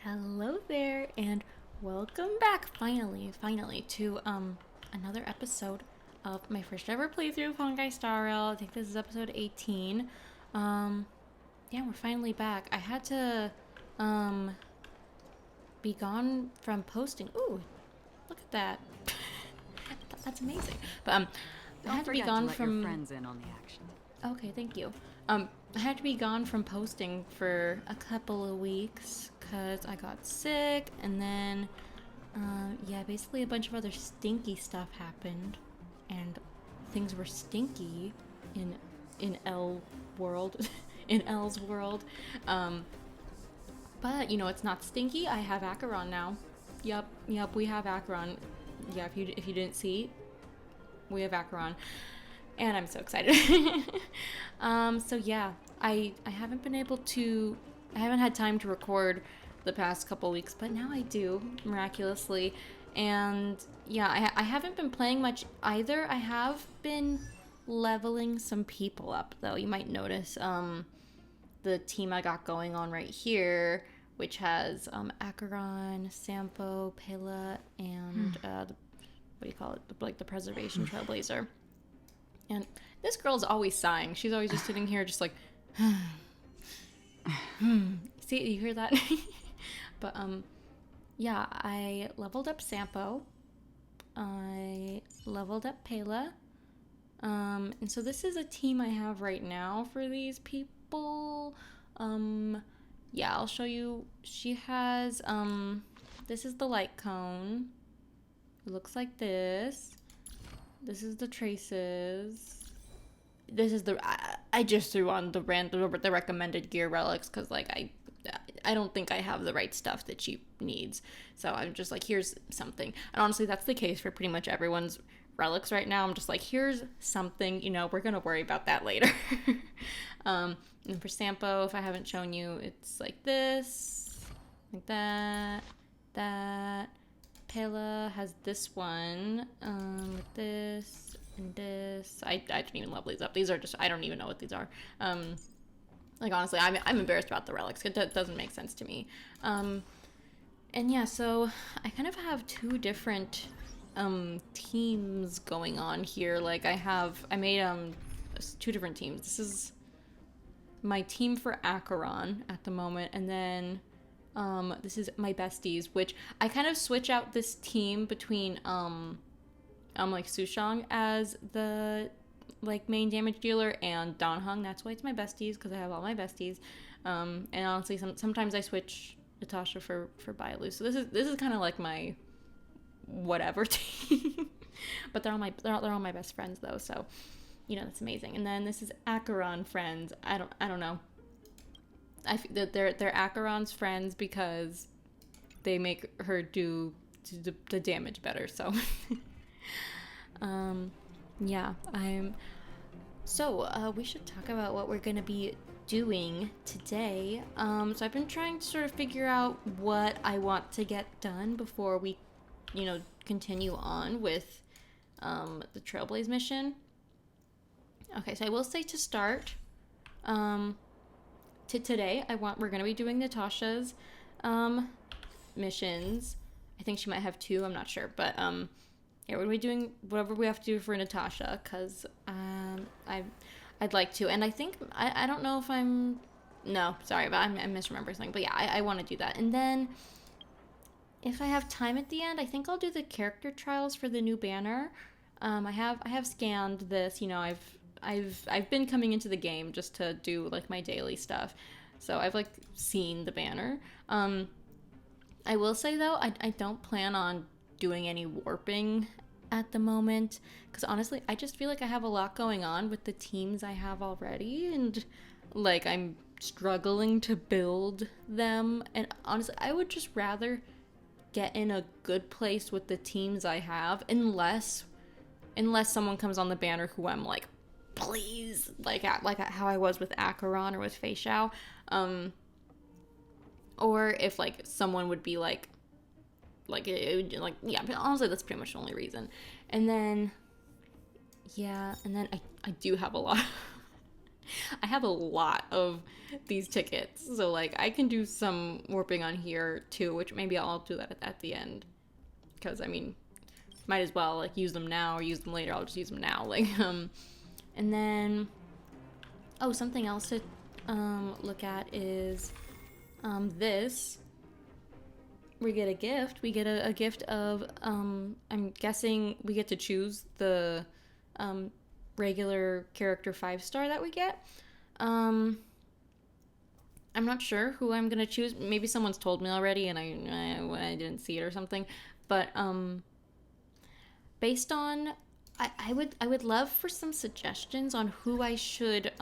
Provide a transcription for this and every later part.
Hello there, and welcome back finally to another episode of my first ever playthrough of Honkai Star Rail. I think this is episode 18. Yeah, we're finally back. I had to be gone from posting. Ooh, look at that. That's amazing. But I Don't had to be forget gone to let from your friends in on the action. Okay, thank you. I had to be gone from posting for a couple of weeks because I got sick, and then, yeah, basically a bunch of other stinky stuff happened, and things were stinky in L world, in L's world. But you know, it's not stinky. I have Acheron now. Yep, we have Acheron. Yeah, if you didn't see, we have Acheron. And I'm so excited. So yeah, I haven't been able to, I haven't had time to record the past couple weeks, but now I do, miraculously. And yeah, I haven't been playing much either. I have been leveling some people up, though. You might notice the team I got going on right here, which has Acheron, Sampo, Pela, and what do you call it? Like the Preservation Trailblazer. And this girl's always sighing. She's always just sitting here just like, See, you hear that? But, yeah, I leveled up Sampo. I leveled up Pela. And so this is a team I have right now for these people. Yeah, I'll show you. She has, this is the light cone. It looks like this. This is the traces. This is the I just threw on the recommended gear relics because like I don't think I have the right stuff that she needs. So I'm just like, here's something. And honestly, that's the case for pretty much everyone's relics right now. I'm just like, here's something, you know, we're gonna worry about that later. And for Sampo, if I haven't shown you, it's like this, like that, that. Pela has this one, with this and this. I didn't even level these up. These are just, I don't even know what these are. Like, honestly, I'm embarrassed about the relics. It doesn't make sense to me. And yeah, so I kind of have two different, teams going on here. Like, I made, two different teams. This is my team for Acheron at the moment, and then this is my besties, which I kind of switch out this team between like Sushang as the like main damage dealer and Donhung. That's why it's my besties, because I have all my besties. And honestly, sometimes I switch Natasha for Bailu. So this is kind of like my whatever team. But they're all my best friends though. So you know, that's amazing. And then this is Acheron friends. I don't know. They're Acheron's friends because they make her do the damage better. So, yeah, we should talk about what we're gonna be doing today. So I've been trying to sort of figure out what I want to get done before we, you know, continue on with the Trailblaze mission. Okay, so I will say to start, today we're going to be doing Natasha's missions. I think she might have two, I'm not sure, but yeah, we're going to be doing whatever we have to do for Natasha, because I'd like to. And I think I don't know if I'm misremembering something, but yeah, I want to do that. And then if I have time at the end, I think I'll do the character trials for the new banner. I have scanned this, you know, I've been coming into the game just to do like my daily stuff, so I've like seen the banner. I will say though, I don't plan on doing any warping at the moment, because honestly I just feel like I have a lot going on with the teams I have already, and like I'm struggling to build them, and honestly I would just rather get in a good place with the teams I have, unless someone comes on the banner who I'm like, please, like how I was with Acheron or with Fei Xiao, or if like someone would be like yeah, but honestly that's pretty much the only reason. And then I do have a lot I have a lot of these tickets, so like I can do some warping on here too, which maybe I'll do that at the end, because I mean, might as well like use them now or use them later. I'll just use them now, like and then oh, something else to look at is this. We get a gift. We get a gift of I'm guessing we get to choose the regular character 5-star that we get. I'm not sure who I'm gonna choose. Maybe someone's told me already and I didn't see it or something. But based on I would love for some suggestions on who I should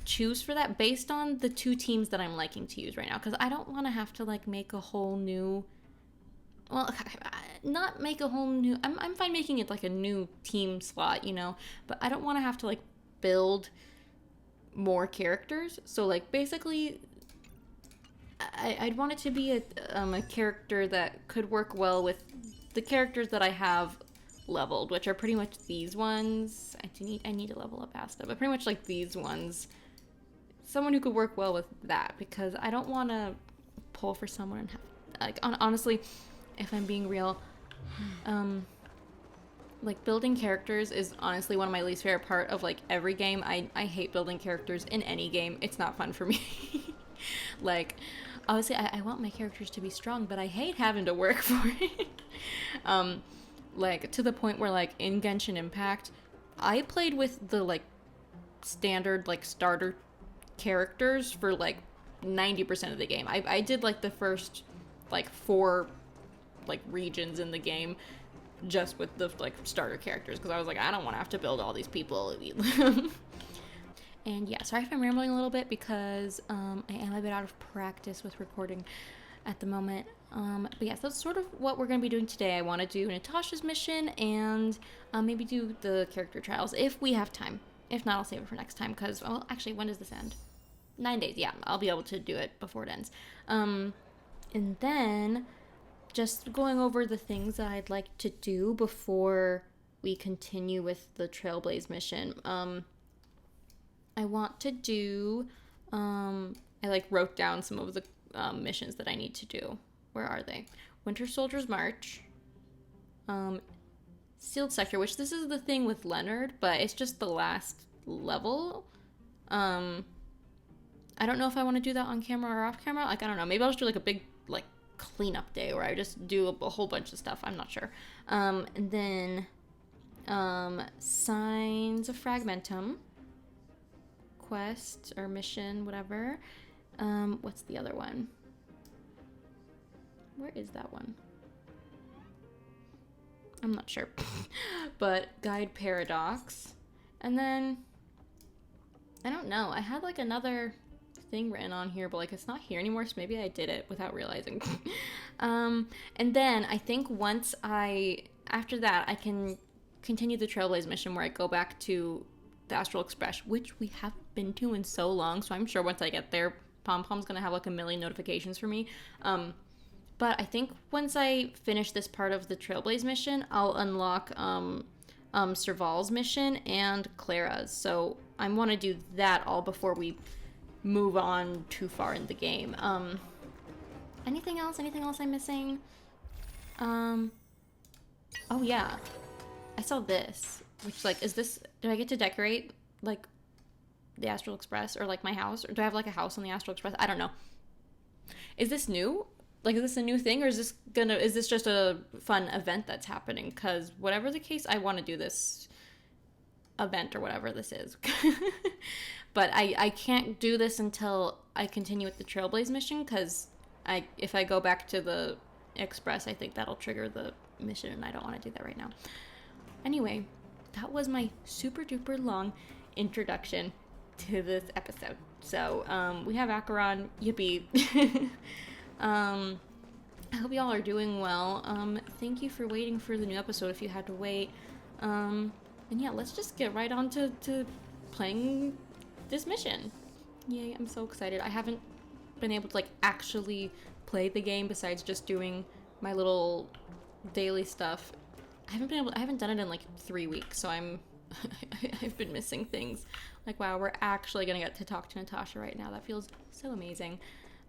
choose for that based on the 2 teams that I'm liking to use right now, because I don't want to have to like make a whole new, well, not make a whole new, I'm fine making it like a new team slot, you know, but I don't want to have to like build more characters. So like basically I'd want it to be a character that could work well with the characters that I have leveled, which are pretty much these ones. I need to level up Asta, but pretty much like these ones. Someone who could work well with that, because I don't want to pull for someone and have, like, honestly, if I'm being real, like building characters is honestly one of my least favorite part of like every game. I hate building characters in any game. It's not fun for me. Like, obviously I want my characters to be strong, but I hate having to work for it. Like to the point where like in Genshin Impact, I played with the like standard like starter characters for like 90% of the game. I did like the first like 4 like regions in the game just with the like starter characters, because I was like, I don't want to have to build all these people. And yeah, sorry if I'm rambling a little bit, because I am a bit out of practice with recording at the moment. But yes, that's sort of what we're going to be doing today. I want to do Natasha's mission and maybe do the character trials if we have time. If not, I'll save it for next time, because, well, actually, when does this end? 9 days. Yeah, I'll be able to do it before it ends. And then just going over the things that I'd like to do before we continue with the Trailblaze mission. I want to do, I like wrote down some of the missions that I need to do. Where are they? Winter Soldier's March, Sealed Sector, which this is the thing with Leonard, but it's just the last level. I don't know if I want to do that on camera or off camera. Like, I don't know. Maybe I'll just do like a big like cleanup day where I just do a whole bunch of stuff. I'm not sure. And then Signs of Fragmentum quest or mission, whatever. What's the other one? Where is that one? I'm not sure. But Guide Paradox. And then I don't know. I had like another thing written on here, but like it's not here anymore, so maybe I did it without realizing. And then I think after that I can continue the Trailblaze mission where I go back to the Astral Express, which we haven't been to in so long, so I'm sure once I get there, Pom Pom's gonna have like a million notifications for me. But I think once I finish this part of the Trailblaze mission, I'll unlock Serval's mission and Clara's, so I want to do that all before we move on too far in the game. Anything else I'm missing? Oh yeah, I saw this, which like, do I get to decorate like the Astral Express or like my house, or do I have like a house on the Astral Express? I don't know. Is this new? Like, is this a new thing, or is this just a fun event that's happening? Because whatever the case, I want to do this event or whatever this is. But I can't do this until I continue with the Trailblaze mission, because if I go back to the Express, I think that'll trigger the mission, and I don't want to do that right now. Anyway, that was my super duper long introduction to this episode. So we have Acheron, yippee. I hope y'all are doing well. Thank you for waiting for the new episode if you had to wait. And yeah, let's just get right on to playing this mission. Yay, I'm so excited. I haven't been able to like actually play the game besides just doing my little daily stuff. I haven't done it in like 3 weeks, so I'm I've been missing things. Like, wow, we're actually gonna get to talk to Natasha right now. That feels so amazing.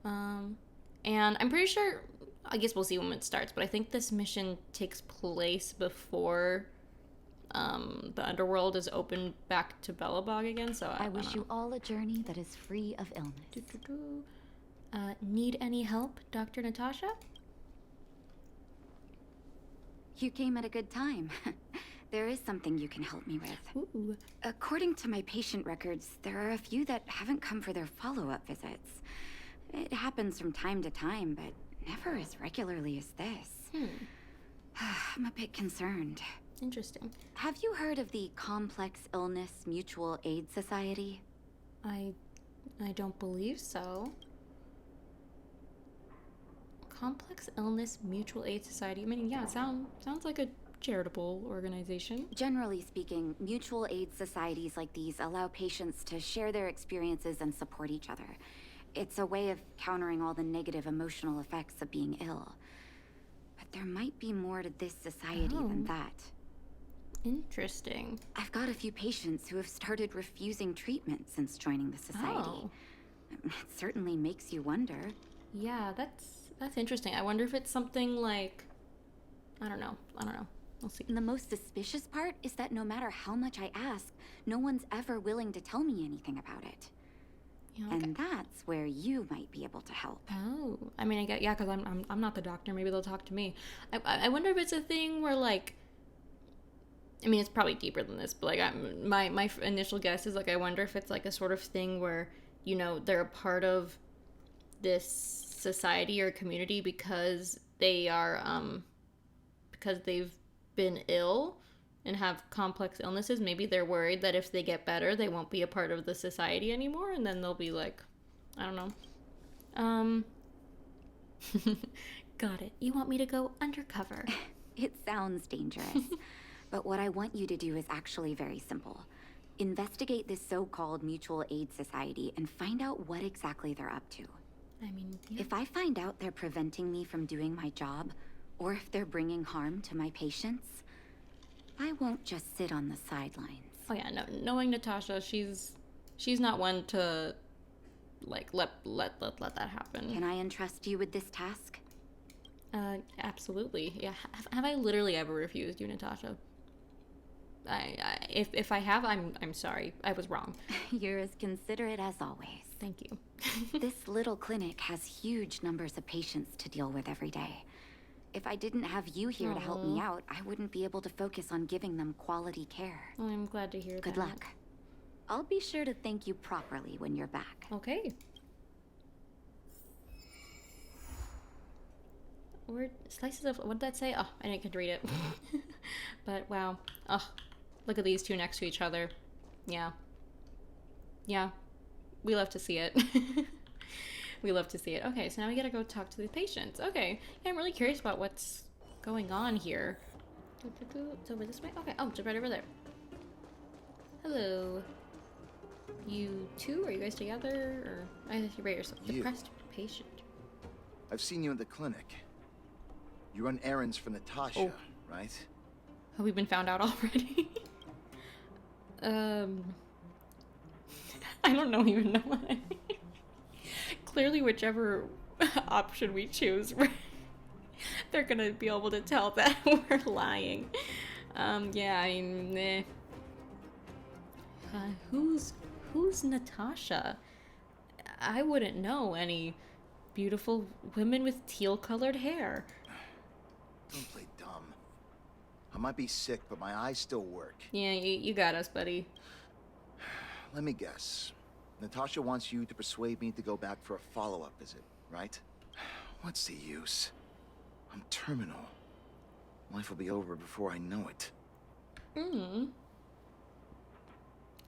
And I'm pretty sure, I guess we'll see when it starts, but I think this mission takes place before the underworld is opened back to Belobog again, so I wish you all a journey that is free of illness. Need any help, Dr. Natasha? You came at a good time. There is something you can help me with. Ooh. According to my patient records, there are a few that haven't come for their follow-up visits. It happens from time to time, but never as regularly as this. I'm a bit concerned. Interesting. Have you heard of the Complex Illness Mutual Aid Society? I don't believe so. Complex Illness Mutual Aid Society. I mean, yeah, sounds like a charitable organization. Generally speaking, mutual aid societies like these allow patients to share their experiences and support each other. It's a way of countering all the negative emotional effects of being ill. But there might be more to this society than that. Interesting. I've got a few patients who have started refusing treatment since joining the society. It certainly makes you wonder. Yeah, that's interesting. I wonder if it's something like, I don't know. We'll see. And the most suspicious part is that no matter how much I ask, no one's ever willing to tell me anything about it. Yeah, okay. And that's where you might be able to help. Oh, I mean, I get, yeah, because I'm not the doctor. Maybe they'll talk to me. I wonder if it's a thing where, like, I mean, it's probably deeper than this, but like, my initial guess is like, I wonder if it's like a sort of thing where, you know, they're a part of this society or community because they are because they've been ill and have complex illnesses. Maybe they're worried that if they get better, they won't be a part of the society anymore, and then they'll be like, I don't know. Got it. You want me to go undercover? It sounds dangerous, but what I want you to do is actually very simple. Investigate this so-called mutual aid society and find out what exactly they're up to. I mean, yeah. If I find out they're preventing me from doing my job, or if they're bringing harm to my patients, I won't just sit on the sidelines. Oh yeah, no, knowing Natasha, she's not one to like let that happen. Can I entrust you with this task? Absolutely. Yeah. Have I literally ever refused you, Natasha? If I have, I'm sorry. I was wrong. You're as considerate as always. Thank you. This little clinic has huge numbers of patients to deal with every day. If I didn't have you here to help me out, I wouldn't be able to focus on giving them quality care. Well, I'm glad to hear that. Good luck. I'll be sure to thank you properly when you're back. Okay. Or slices of, what did that say? Oh, I didn't get to read it. But wow. Oh, look at these two next to each other. Yeah. Yeah. We love to see it. We love to see it. Okay, so now we gotta go talk to the patients. Okay. Yeah, I'm really curious about what's going on here. It's over this way? Okay. Oh, jump right over there. Hello. You two? Are you guys together? Or I think you rate yourself. Depressed patient. I've seen you in the clinic. You run errands for Natasha, right? Have we been found out already? I don't know even know what I mean. Clearly, whichever option we choose, they're gonna be able to tell that we're lying. Yeah, I mean, who's Natasha? I wouldn't know any beautiful women with teal-colored hair. Don't play dumb. I might be sick, but my eyes still work. Yeah, you got us, buddy. Let me guess. Natasha wants you to persuade me to go back for a follow-up visit, right? What's the use? I'm terminal. Life will be over before I know it.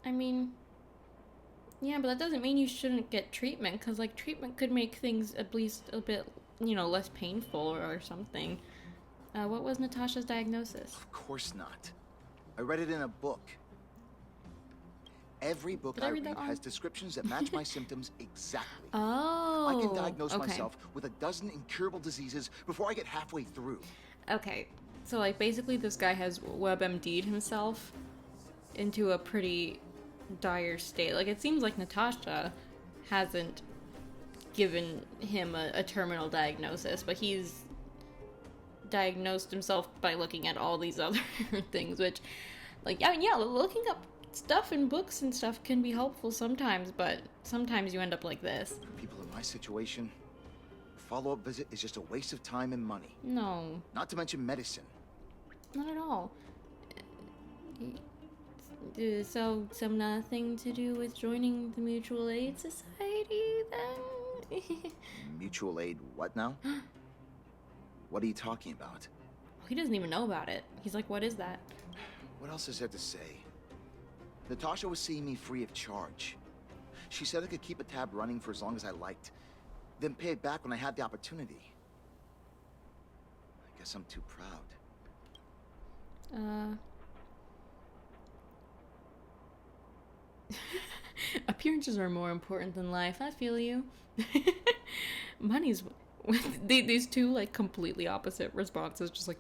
I mean, yeah, but that doesn't mean you shouldn't get treatment, because, like, treatment could make things at least a bit, you know, less painful or something. What was Natasha's diagnosis? Of course not. I read it in a book. Every book I read has descriptions that match my symptoms exactly. Oh, I can diagnose myself with a dozen incurable diseases before I get halfway through. Okay, so like basically this guy has WebMD'd himself into a pretty dire state. Like, it seems like Natasha hasn't given him a terminal diagnosis, but he's diagnosed himself by looking at all these other things, which, like, I mean, yeah, looking up stuff in books and stuff can be helpful sometimes, but sometimes you end up like this. For people in my situation, a follow-up visit is just a waste of time and money. No. Not to mention medicine. Not at all. So nothing to do with joining the Mutual Aid Society, then? Mutual aid what now? What are you talking about? He doesn't even know about it. He's like, what is that? What else is there to say? Natasha was seeing me free of charge. She said I could keep a tab running for as long as I liked, then pay it back when I had the opportunity. I guess I'm too proud. Appearances are more important than life. I feel you. Money's... These two, like, completely opposite responses. Just like,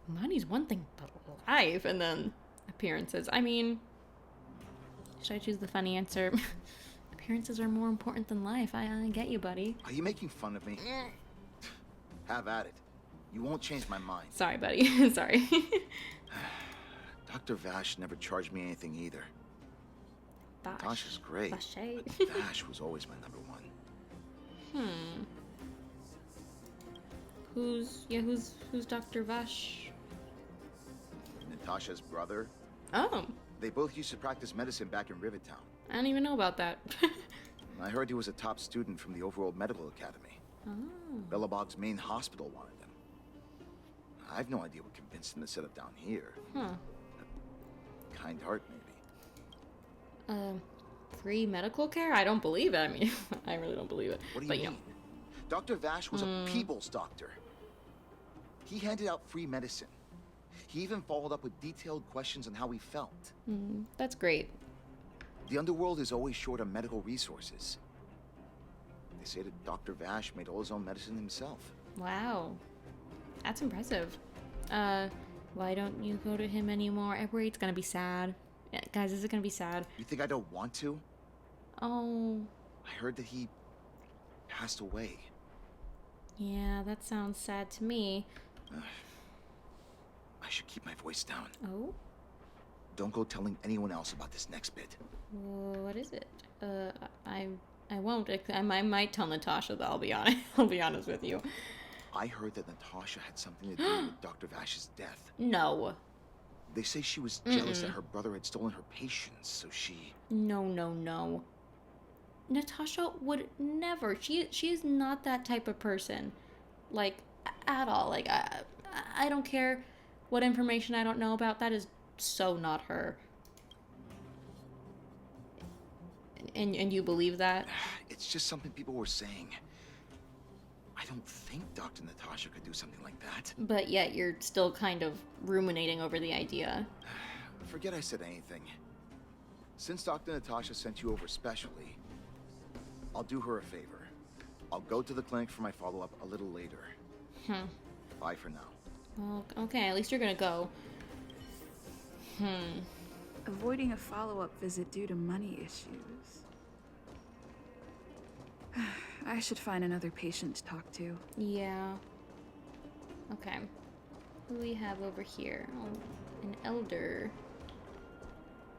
money's one thing, but life. And then appearances. I mean... Should I choose the funny answer? Appearances are more important than life. I get you, buddy. Are you making fun of me? Have at it. You won't change my mind. Sorry, buddy. Sorry. Dr. Vache never charged me anything either. Vache. Natasha's great. Vache. Vache was always my number one. Who's Dr. Vache? Natasha's brother. Oh. They both used to practice medicine back in Rivertown. I don't even know about that. I heard he was a top student from the overall medical academy. Oh. Bellabog's main hospital wanted him. I have no idea what convinced him to set up down here. Huh. A kind heart, maybe. Free medical care? I don't believe it. I mean, I really don't believe it. What do you mean? Dr. Vache was a people's doctor. He handed out free medicine. He even followed up with detailed questions on how he felt. That's great. The underworld is always short on medical resources. They say that Dr. Vache made all his own medicine himself. Wow. That's impressive. Why don't you go to him anymore? I worry it's gonna be sad. Yeah, guys, is it gonna be sad? You think I don't want to? Oh. I heard that he passed away. Yeah, that sounds sad to me. I should keep my voice down. Oh? Don't go telling anyone else about this next bit. What is it? I won't. I might tell Natasha, though. I'll be honest. I'll be honest with you. I heard that Natasha had something to do with Dr. Vache's death. No. They say she was jealous that her brother had stolen her patients, so she... No. Natasha would never. She is not that type of person. Like, at all. Like, I don't care what information I don't know about. That is so not her. And you believe that? It's just something people were saying. I don't think Dr. Natasha could do something like that. But yet you're still kind of ruminating over the idea. Forget I said anything. Since Dr. Natasha sent you over specially, I'll do her a favor. I'll go to the clinic for my follow-up a little later. Bye for now. Well, okay, at least you're gonna go. Avoiding a follow-up visit due to money issues. I should find another patient to talk to. Yeah. Okay. Who do we have over here? Oh, an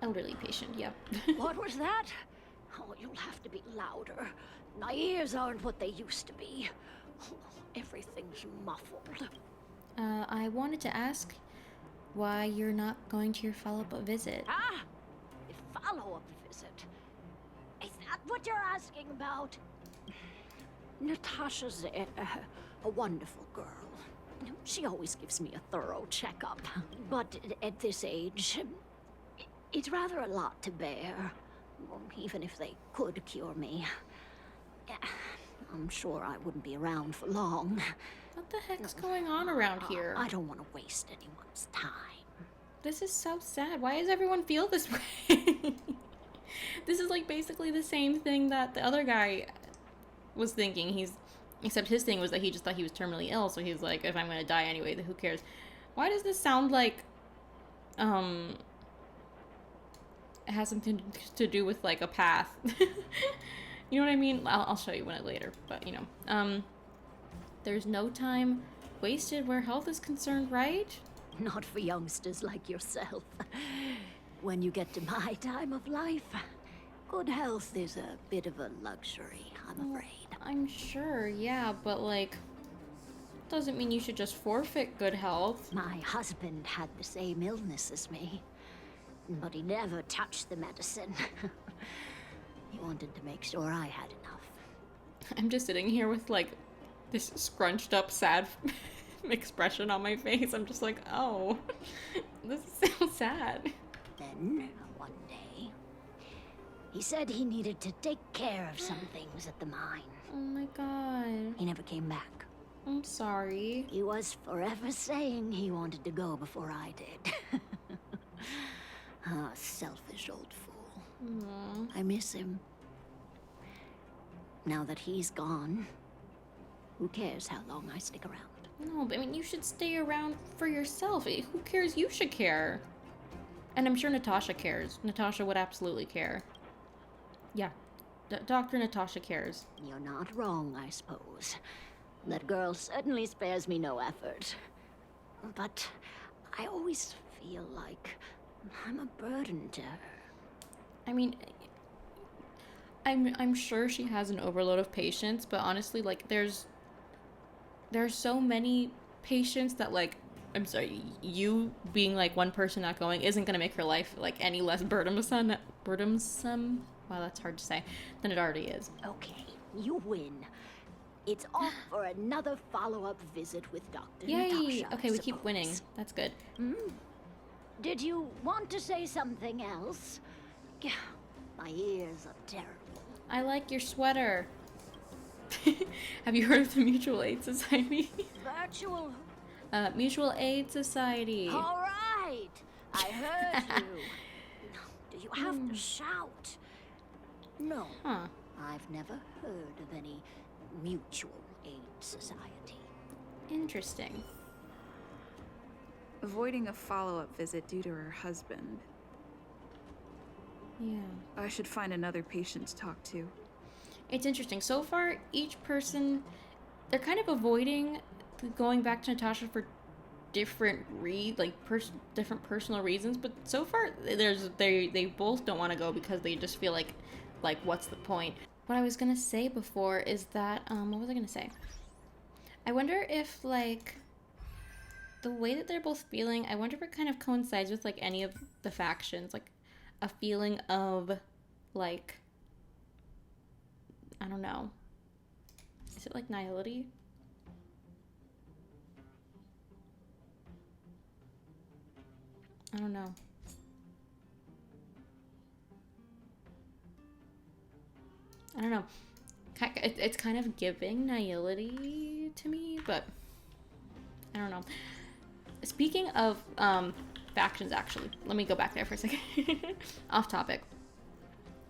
elderly patient, yep. What was that? Oh, you'll have to be louder. My ears aren't what they used to be. Oh, everything's muffled. I wanted to ask why you're not going to your follow-up visit. Ah! A follow-up visit? Is that what you're asking about? Natasha's a wonderful girl. She always gives me a thorough checkup. But at this age, it's rather a lot to bear. Even if they could cure me. I'm sure I wouldn't be around for long. What the heck's going on around here? I don't want to waste anyone's time. This is so sad. Why does everyone feel this way? This is like basically the same thing that the other guy was thinking. Except his thing was that he just thought he was terminally ill, so he was like, if I'm gonna die anyway, then who cares? Why does this sound like it has something to do with like a path. You know what I mean? I'll show you it later, but you know, there's no time wasted where health is concerned, right? Not for youngsters like yourself. When you get to my time of life, good health is a bit of a luxury, I'm afraid. I'm sure, yeah, but like, doesn't mean you should just forfeit good health. My husband had the same illness as me, but he never touched the medicine. He wanted to make sure I had enough. I'm just sitting here with like this scrunched up sad expression on my face. I'm just like, oh, this is so sad. Then, one day, he said he needed to take care of some things at the mine. Oh my god. He never came back. I'm sorry. He was forever saying he wanted to go before I did. Ah, selfish old fool. Aww. I miss him. Now that he's gone, who cares how long I stick around? No, but I mean, you should stay around for yourself. Who cares? You should care. And I'm sure Natasha cares. Natasha would absolutely care. Yeah, Dr. Natasha cares. You're not wrong, I suppose. That girl certainly spares me no effort. But I always feel like I'm a burden to her. I mean, I'm sure she has an overload of patients, but honestly, like, there's so many patients that, like, I'm sorry, you being like one person not going isn't gonna make her life like any less burdensome. Wow, that's hard to say. Than it already is. Okay, you win. It's off for another follow-up visit with Dr. Yay! Natasha, Okay, I we keep winning. suppose. That's good. Did you want to say something else? Yeah, my ears are terrible. I like your sweater. Have you heard of the Mutual Aid Society? Virtual. Mutual Aid Society. All right, I heard you. Do you have to shout? No, Huh. I've never heard of any mutual aid society. Interesting. Avoiding a follow-up visit due to her husband. Yeah. I should find another patient to talk to. It's interesting. So far, each person, they're kind of avoiding going back to Natasha for different different personal reasons. But so far, they both don't want to go because they just feel like what's the point? What I was gonna say before is that what was I gonna say? I wonder if like the way that they're both feeling, I wonder if it kind of coincides with like any of the factions, like a feeling of like, I don't know. Is it like nihility? I don't know. I don't know. It's kind of giving nihility to me, but I don't know. Speaking of factions, actually, let me go back there for a second. Off topic.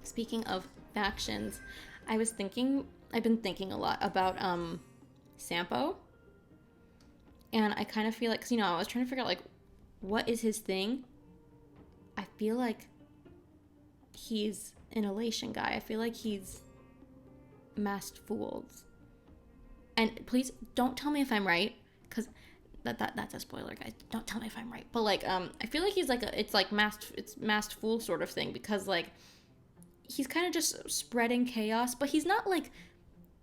Speaking of factions, I've been thinking a lot about Sampo. And I kind of feel like, 'cause, I was trying to figure out, like, what is his thing? I feel like he's an elation guy. I feel like he's masked fools. And please don't tell me if I'm right, because that's a spoiler, guys. Don't tell me if I'm right. But like, I feel like he's like it's masked fool sort of thing, because like he's kind of just spreading chaos, but he's not like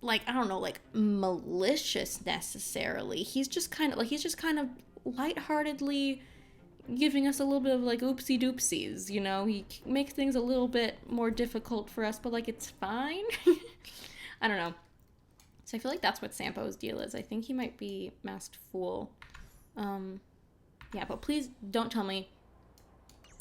I don't know, like malicious necessarily. He's just kind of lightheartedly giving us a little bit of like oopsie doopsies, He makes things a little bit more difficult for us, but like it's fine. I don't know. So I feel like that's what Sampo's deal is. I think he might be masked fool. Yeah, but please don't tell me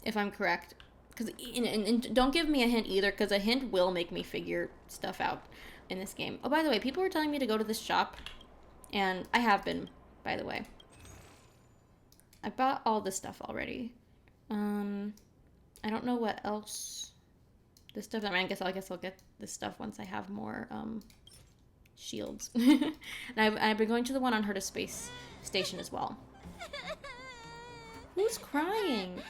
if I'm correct, because and don't give me a hint either, because a hint will make me figure stuff out in this game. Oh, by the way, people were telling me to go to this shop, and I have been, by the way. I bought all this stuff already. I don't know what else. This stuff. I guess I'll get this stuff once I have more shields. And I've been going to the one on Herta Space Station as well. Who's crying?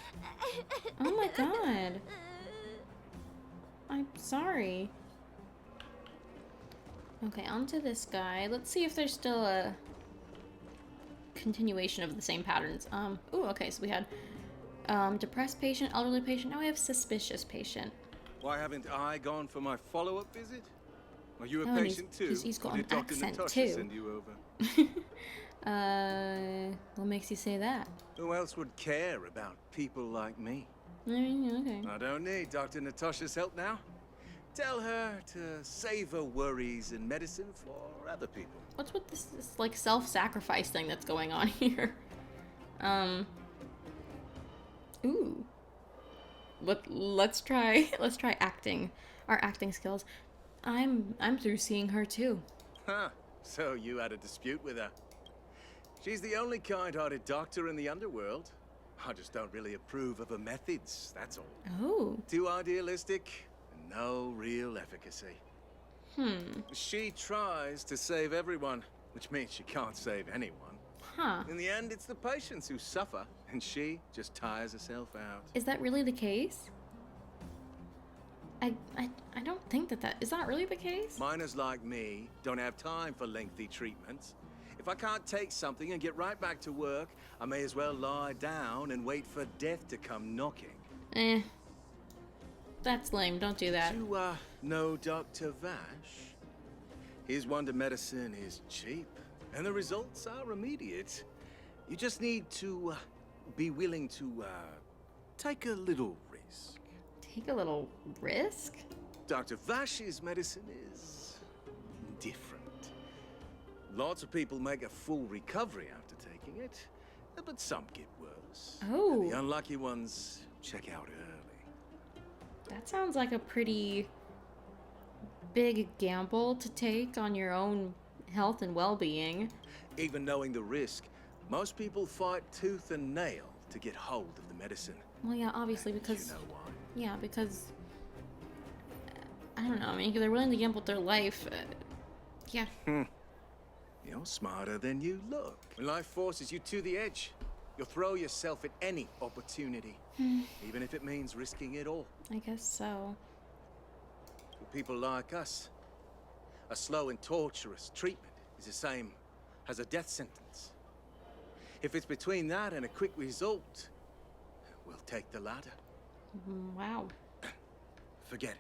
Oh my god. I'm sorry. Okay, on to this guy. Let's see if there's still a continuation of the same patterns. Ooh, okay, so we had depressed patient, elderly patient. Now we have suspicious patient. Why haven't I gone for my follow-up visit? Are you a Oh, and patient too? he's got Or an did Dr. accent Natasha too. send you over? What makes you say that? Who else would care about people like me? Okay. I don't need Dr. Natasha's help now. Tell her to save her worries and medicine for other people. What's with this like self-sacrifice thing that's going on here? Ooh. Let's try acting. Our acting skills. I'm through seeing her too. Huh. So you had a dispute with her. She's the only kind-hearted doctor in the underworld. I just don't really approve of her methods, that's all. Oh. Too idealistic, and no real efficacy. She tries to save everyone, which means she can't save anyone. Huh. In the end, it's the patients who suffer, and she just tires herself out. Is that really the case? I don't think that is that really the case? Miners like me don't have time for lengthy treatments. If I can't take something and get right back to work, I may as well lie down and wait for death to come knocking. That's lame. Don't do that. You, know Dr. Vache? His wonder medicine is cheap, and the results are immediate. You just need to, be willing to, take a little risk. Take a little risk? Dr. Vache's medicine is different. Lots of people make a full recovery after taking it, but some get worse. Oh. And the unlucky ones check out early. That sounds like a pretty big gamble to take on your own health and well-being. Even knowing the risk, most people fight tooth and nail to get hold of the medicine. Well, yeah, obviously, And because... you know why? Yeah, because... I don't know, I mean, they're willing to gamble with their life. Yeah. You're smarter than you look. When life forces you to the edge, you'll throw yourself at any opportunity, even if it means risking it all. I guess so. For people like us, a slow and torturous treatment is the same as a death sentence. If it's between that and a quick result, we'll take the latter. Wow. Forget it.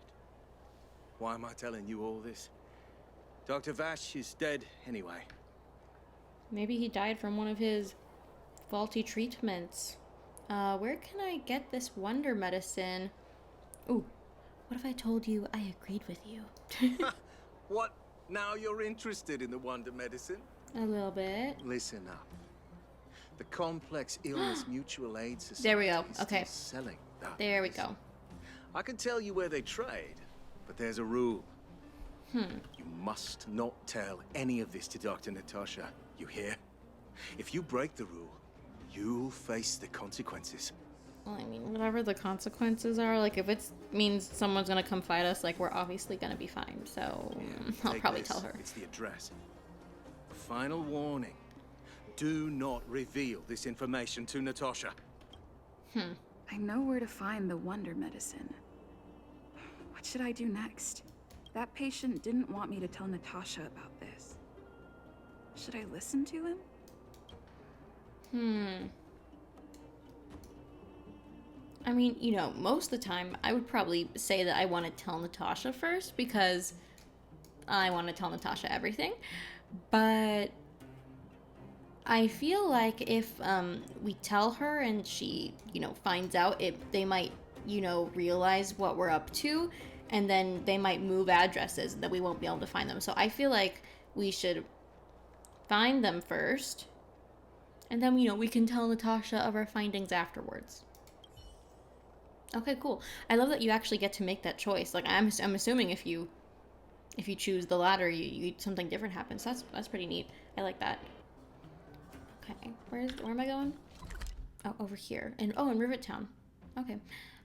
Why am I telling you all this? Dr. Vache is dead anyway. Maybe he died from one of his faulty treatments. Where can I get this wonder medicine? Ooh, what if I told you I agreed with you? What? Now you're interested in the wonder medicine? A little bit. Listen up. The Complex Illness Mutual Aid Society There we go. is Okay. still selling that There we medicine. go. I can tell you where they trade, but there's a rule. You must not tell any of this to Dr. Natasha. You hear? If you break the rule, you'll face the consequences. Well, I mean, whatever the consequences are, like, if it means someone's gonna come fight us, like, we're obviously gonna be fine, so I'll Take probably this. tell her. It's the address. Final warning. Do not reveal this information to Natasha. I know where to find the wonder medicine. What should I do next? That patient didn't want me to tell Natasha about this. Should I listen to him? I mean, you know, most of the time, I would probably say that I want to tell Natasha first, because I want to tell Natasha everything, but I feel like if we tell her and she, you know, finds out, they might, you know, realize what we're up to, and then they might move addresses that we won't be able to find them. So I feel like we should find them first, and then, you know, we can tell Natasha of our findings afterwards. Okay, cool. I love that you actually get to make that choice. Like, I'm assuming if you choose the latter, you something different happens. That's pretty neat. I like that. Okay, where am I going? Oh, over here. In Rivet Town. Okay.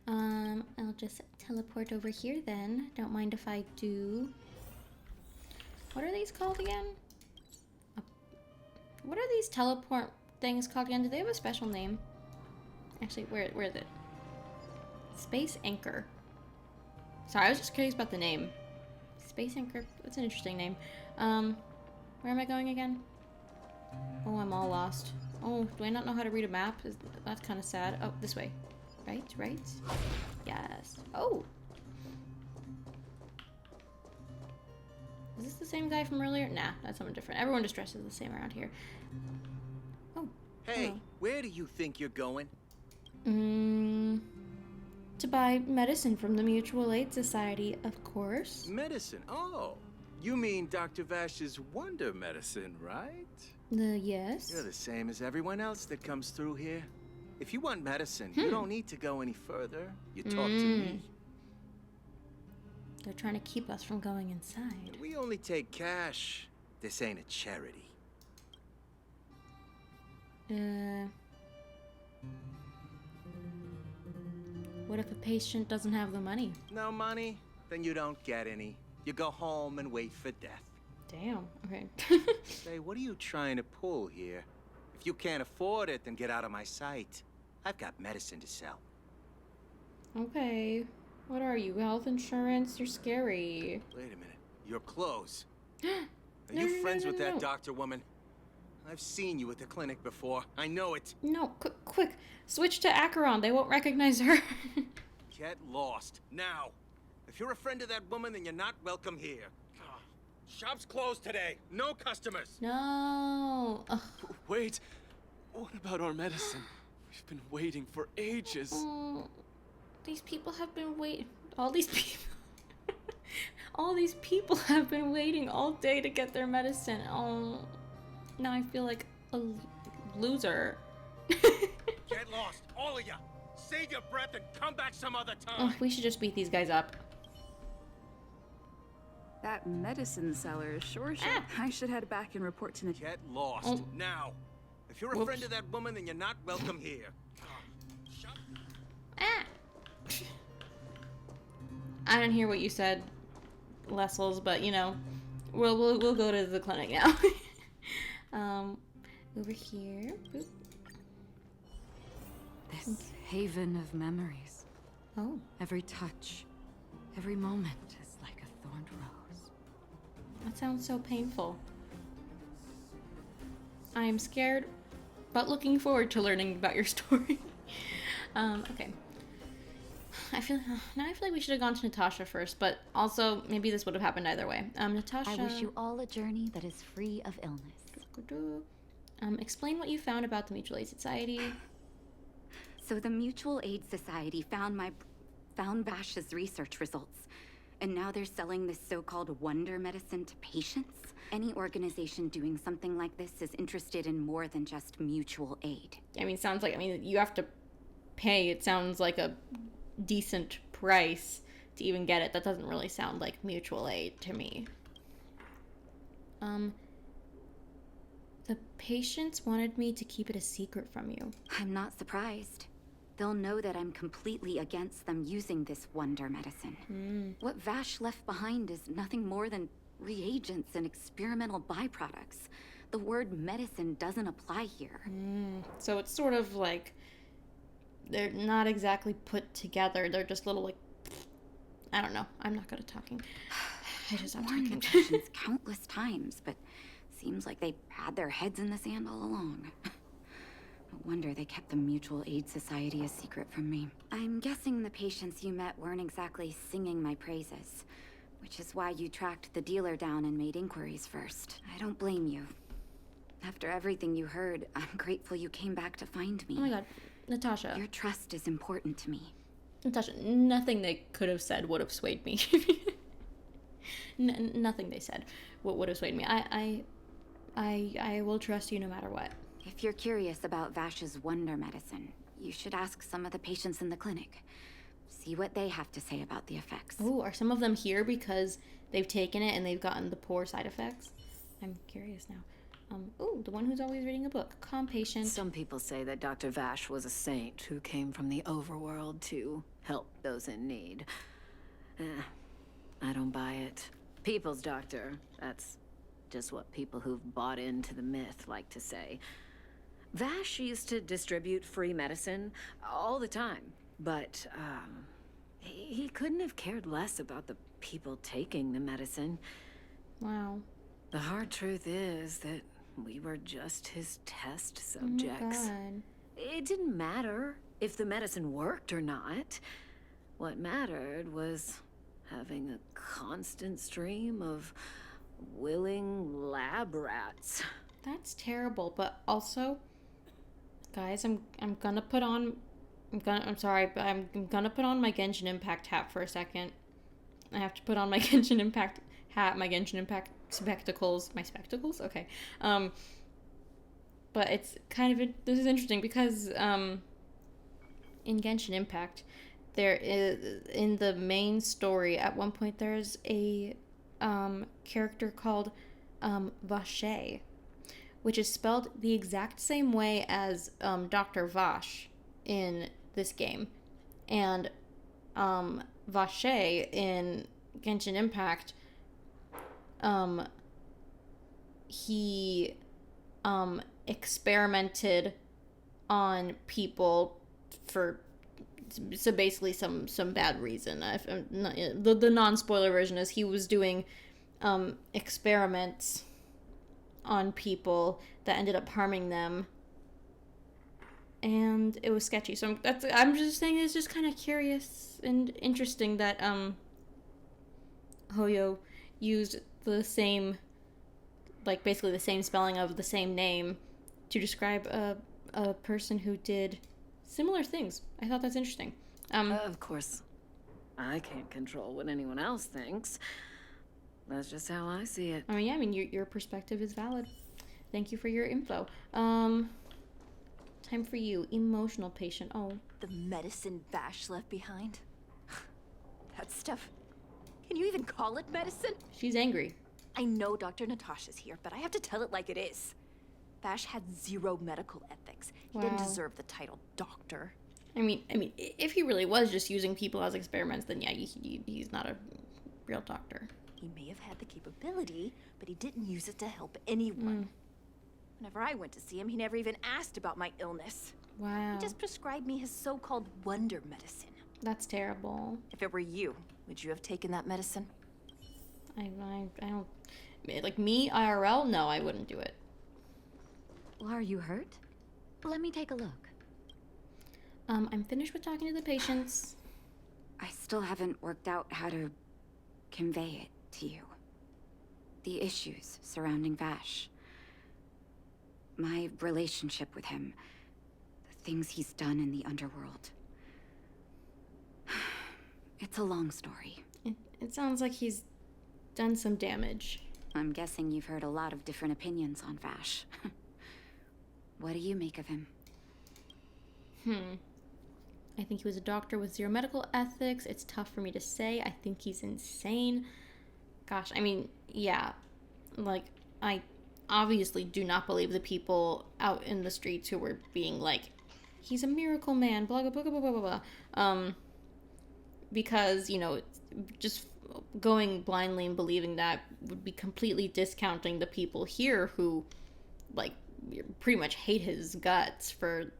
I'll just teleport over here then. Don't mind if I do. What are these called again? What are these teleport things called again? Do they have a special name? Actually, where is it? Space Anchor. Sorry, I was just curious about the name. Space Anchor. That's an interesting name. Where am I going again? Oh, I'm all lost. Oh, do I not know how to read a map? That's kind of sad. Oh, this way. Right? Right? Yes. Oh! Is this the same guy from earlier? Nah, that's someone different. Everyone just dresses the same around here. Oh. Hey, hello. where do you think you're going? To buy medicine from the Mutual Aid Society, of course. Medicine? Oh, you mean Dr. Vache's wonder medicine, right? Yes. You're the same as everyone else that comes through here. If you want medicine, you don't need to go any further. You talk to me. They're trying to keep us from going inside. We only take cash. This ain't a charity. What if a patient doesn't have the money? No money? Then you don't get any. You go home and wait for death. Damn. Okay. Say, what are you trying to pull here? If you can't afford it, then get out of my sight. I've got medicine to sell. Okay. What are you? Health insurance? You're scary. Wait a minute. Your clothes. No, Are you no, friends no, with no, that no. doctor woman? I've seen you at the clinic before. I know it. No, quick. Switch to Acheron. They won't recognize her. Get lost. Now. If you're a friend of that woman, then you're not welcome here. Shop's closed today. No customers. No. Ugh. Wait, what about our medicine? We've been waiting for ages. Oh, these people have been waiting. All these people. All these people have been waiting all day to get their medicine. Oh, now I feel like a loser. Get lost, all of you. Save your breath and come back some other time. Oh, we should just beat these guys up. That medicine seller sure should. I should head back and report to Natasha. Get lost Oh. now. If you're a Whoops. friend of that woman, then you're not welcome here. Shut. Ah. I didn't hear what you said, Lessels, but you know, we'll go to the clinic now. Over here. Boop. This haven of memories. Oh, Every touch, every moment is like a thorned rose. that sounds so painful. I am scared, but looking forward to learning about your story. Okay. I feel like we should have gone to Natasha first, but also maybe this would have happened either way. Natasha. I wish you all a journey that is free of illness. Explain what you found about the Mutual Aid Society. So the Mutual Aid Society found Vache's research results, and now they're selling this so-called wonder medicine to patients. Any organization doing something like this is interested in more than just mutual aid. I mean, you have to pay. It sounds like a decent price to even get it. That doesn't really sound like mutual aid to me. The patients wanted me to keep it a secret from you. I'm not surprised. They'll know that I'm completely against them using this wonder medicine. What Vache left behind is nothing more than reagents and experimental byproducts. The word medicine doesn't apply here. So it's sort of like they're not exactly put together. They're just little like, I don't know. I'm not good at talking. I just stop Warned talking. the patients countless times, but seems like they had their heads in the sand all along. No wonder they kept the Mutual Aid Society a secret from me. I'm guessing the patients you met weren't exactly singing my praises, which is why you tracked the dealer down and made inquiries first. I don't blame you. After everything you heard, I'm grateful you came back to find me. Oh my god. Natasha. Your trust is important to me. Natasha, nothing they could have said would have swayed me. Nothing they said would have swayed me. I will trust you no matter what. If you're curious about Vache's wonder medicine, you should ask some of the patients in the clinic. See what they have to say about the effects. Oh, are some of them here because they've taken it and they've gotten the poor side effects? I'm curious now. Oh, the one who's always reading a book. Calm patient. Some people say that Dr. Vache was a saint who came from the overworld to help those in need. I don't buy it. People's doctor. That's just what people who've bought into the myth like to say. Vache used to distribute free medicine all the time, but He couldn't have cared less about the people taking the medicine. Wow. The hard truth is that we were just his test Oh my subjects. God. It didn't matter if the medicine worked or not. What mattered was having a constant stream of willing lab rats. That's terrible, but also, guys, I'm gonna put on I'm sorry, but I'm gonna put on my Genshin Impact hat for a second. I have to put on my Genshin Impact hat, my Genshin Impact spectacles. My spectacles? Okay. But it's kind of this is interesting because in Genshin Impact, there is in the main story at one point there's a character called Vache, which is spelled the exact same way as Dr. Vache in this game. And Vache in Genshin Impact, he experimented on people for so basically some bad reason. The non-spoiler version is he was doing experiments on people that ended up harming them, and it was sketchy. So I'm just saying it's just kind of curious and interesting that Hoyo used the same, like basically the same spelling of the same name to describe a person who did similar things. I thought that's interesting. Of course, I can't control what anyone else thinks. That's just how I see it. I mean, yeah, your perspective is valid. Thank you for your info. Time for you, emotional patient. Oh, The medicine Vache left behind? That stuff. Can you even call it medicine? she's angry. I know Dr. Natasha's here, but I have to tell it like it is. Vache had zero medical ethics. He didn't Wow. deserve the title doctor. I mean, if he really was just using people as experiments, then yeah, he's not a real doctor. He may have had the capability, but he didn't use it to help anyone. Whenever I went to see him, he never even asked about my illness. Wow, He just prescribed me his so-called wonder medicine. that's terrible. If it were you, would you have taken that medicine? I don't like me IRL. No, I wouldn't do it. Well, are you hurt? Let me take a look. I'm finished with talking to the patients. I still haven't worked out how to convey it to you. The issues surrounding Vache. My relationship with him. The things he's done in the underworld. It's a long story. It sounds like he's done some damage. I'm guessing you've heard a lot of different opinions on Vache. What do you make of him? I think he was a doctor with zero medical ethics. It's tough for me to say. I think he's insane. Gosh, I mean, yeah. Like, I obviously do not believe the people out in the streets who were being like, he's a miracle man, blah, blah, blah, blah, blah, blah, blah. Because, you know, just going blindly and believing that would be completely discounting the people here who, like, pretty much hate his guts for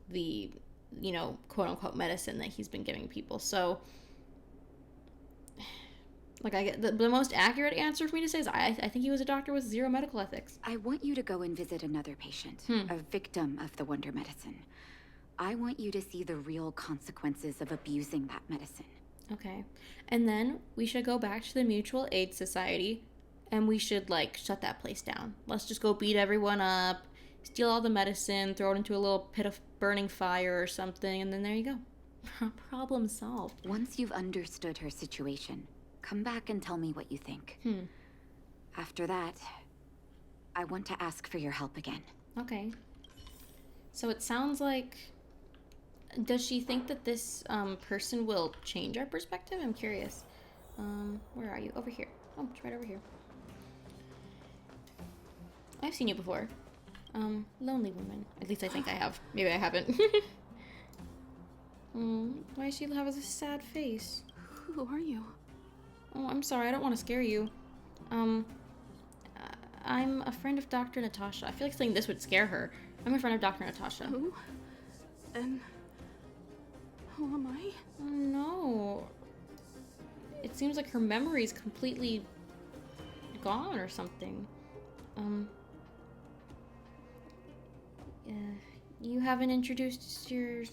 the, you know, quote-unquote medicine that he's been giving people. So, like, I get the most accurate answer for me to say is I think he was a doctor with zero medical ethics. I want you to go and visit another patient, a victim of the wonder medicine. I want you to see the real consequences of abusing that medicine. Okay. And then we should go back to the Mutual Aid Society and we should, like, shut that place down. Let's just go beat everyone up, steal all the medicine, throw it into a little pit of burning fire or something, and then there you go. Problem solved. Once you've understood her situation, come back and tell me what you think. After that, I want to ask for your help again. Okay. So it sounds like... Does she think that this person will change our perspective? I'm curious. Where are you? Over here. Oh, it's right over here. I've seen you before. Lonely woman. At least I think I have. Maybe I haven't. Why does she have a sad face? Who are you? Oh, I'm sorry. I don't want to scare you. I'm a friend of Dr. Natasha. I feel like saying this would scare her. I'm a friend of Dr. Natasha. Who? And Who am I? Oh no. It seems like her memory is completely gone or something. Yeah, you haven't introduced you're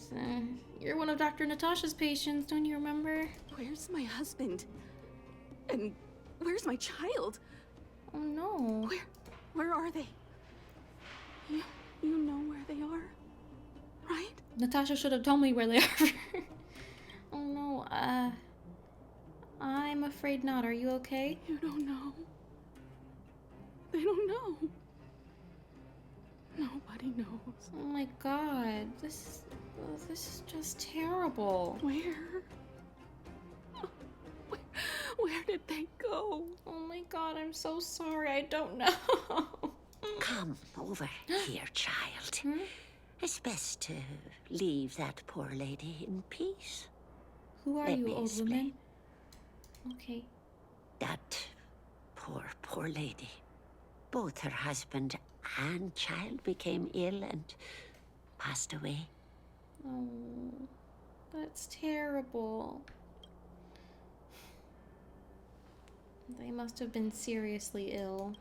one of Dr. Natasha's patients, don't you remember? Where's my husband? And where's my child? Oh no. Where are they? You know where they are, right? Natasha should have told me where they are. Oh no, I'm afraid not. Are you okay? You don't know. They don't know. Nobody knows. Oh my god, this is just terrible. Where did they go? Oh my god, I'm so sorry. I don't know. Come over here, child. Hmm? It's best to leave that poor lady in peace. Who are Let you, me old explain. woman? Okay. That poor lady. Both her husband and child became ill and passed away. Oh, that's terrible. They must have been seriously ill.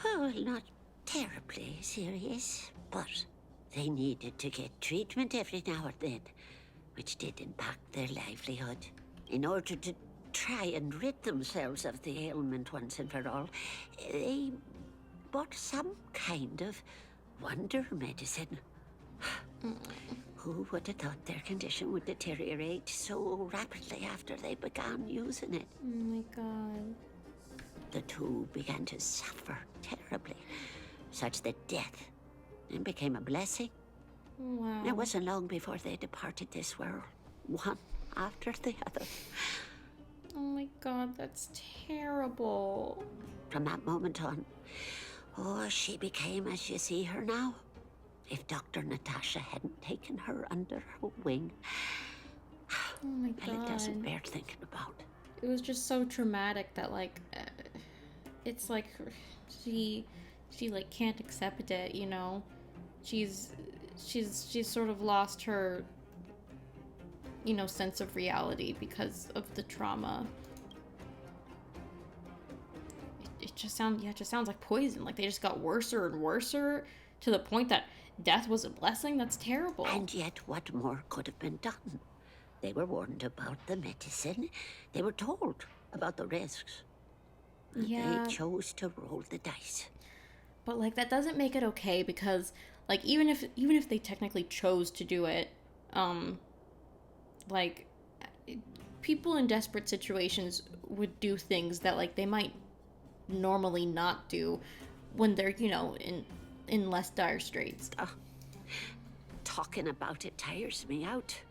Oh, well, not terribly serious, but they needed to get treatment every now and then, which did impact their livelihood. In order to try and rid themselves of the ailment once and for all, they bought some kind of wonder medicine. Who would have thought their condition would deteriorate so rapidly after they began using it? Oh my god. The two began to suffer terribly, such that death then became a blessing. Wow. It wasn't long before they departed this world, one after the other. Oh my god, that's terrible. From that moment on, she became as you see her now. If Dr. Natasha hadn't taken her under her wing, Oh my well, it doesn't god. bear thinking about. It was just so traumatic that like it's like she like can't accept it, you know. She's sort of lost her, you know, sense of reality because of the trauma. It just sounds like poison. Like they just got worser and worser to the point that death was a blessing. That's terrible. And yet, what more could have been done? They were warned about the medicine. They were told about the risks. And Yeah. they chose to roll the dice. But like that doesn't make it okay because like even if they technically chose to do it, like people in desperate situations would do things that like they might normally not do when they're, you know, in less dire straits. Talking about it tires me out.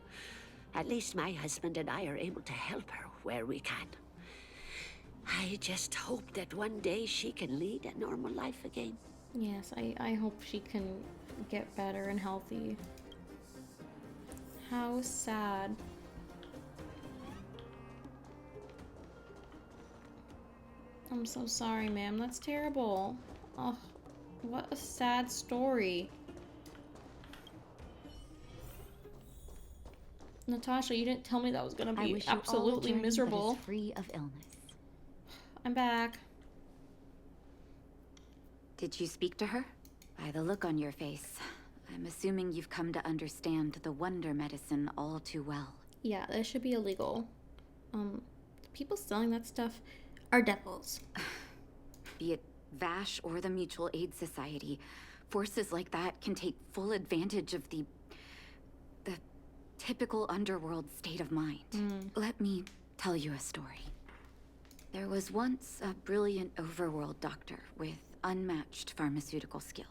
At least my husband and I are able to help her where we can. I just hope that one day she can lead a normal life again. Yes, I hope she can get better and healthy. How sad. I'm so sorry, ma'am. That's terrible. Oh, what a sad story. Natasha, you didn't tell me that was gonna I be wish you all a absolutely journey that miserable. is free of illness. I'm back. Did you speak to her? By the look on your face, I'm assuming you've come to understand the wonder medicine all too well. Yeah, that should be illegal. The people selling that stuff are devils. Be it Vache or the Mutual Aid Society, forces like that can take full advantage of the typical underworld state of mind. Let me tell you a story. There was once a brilliant overworld doctor with unmatched pharmaceutical skill.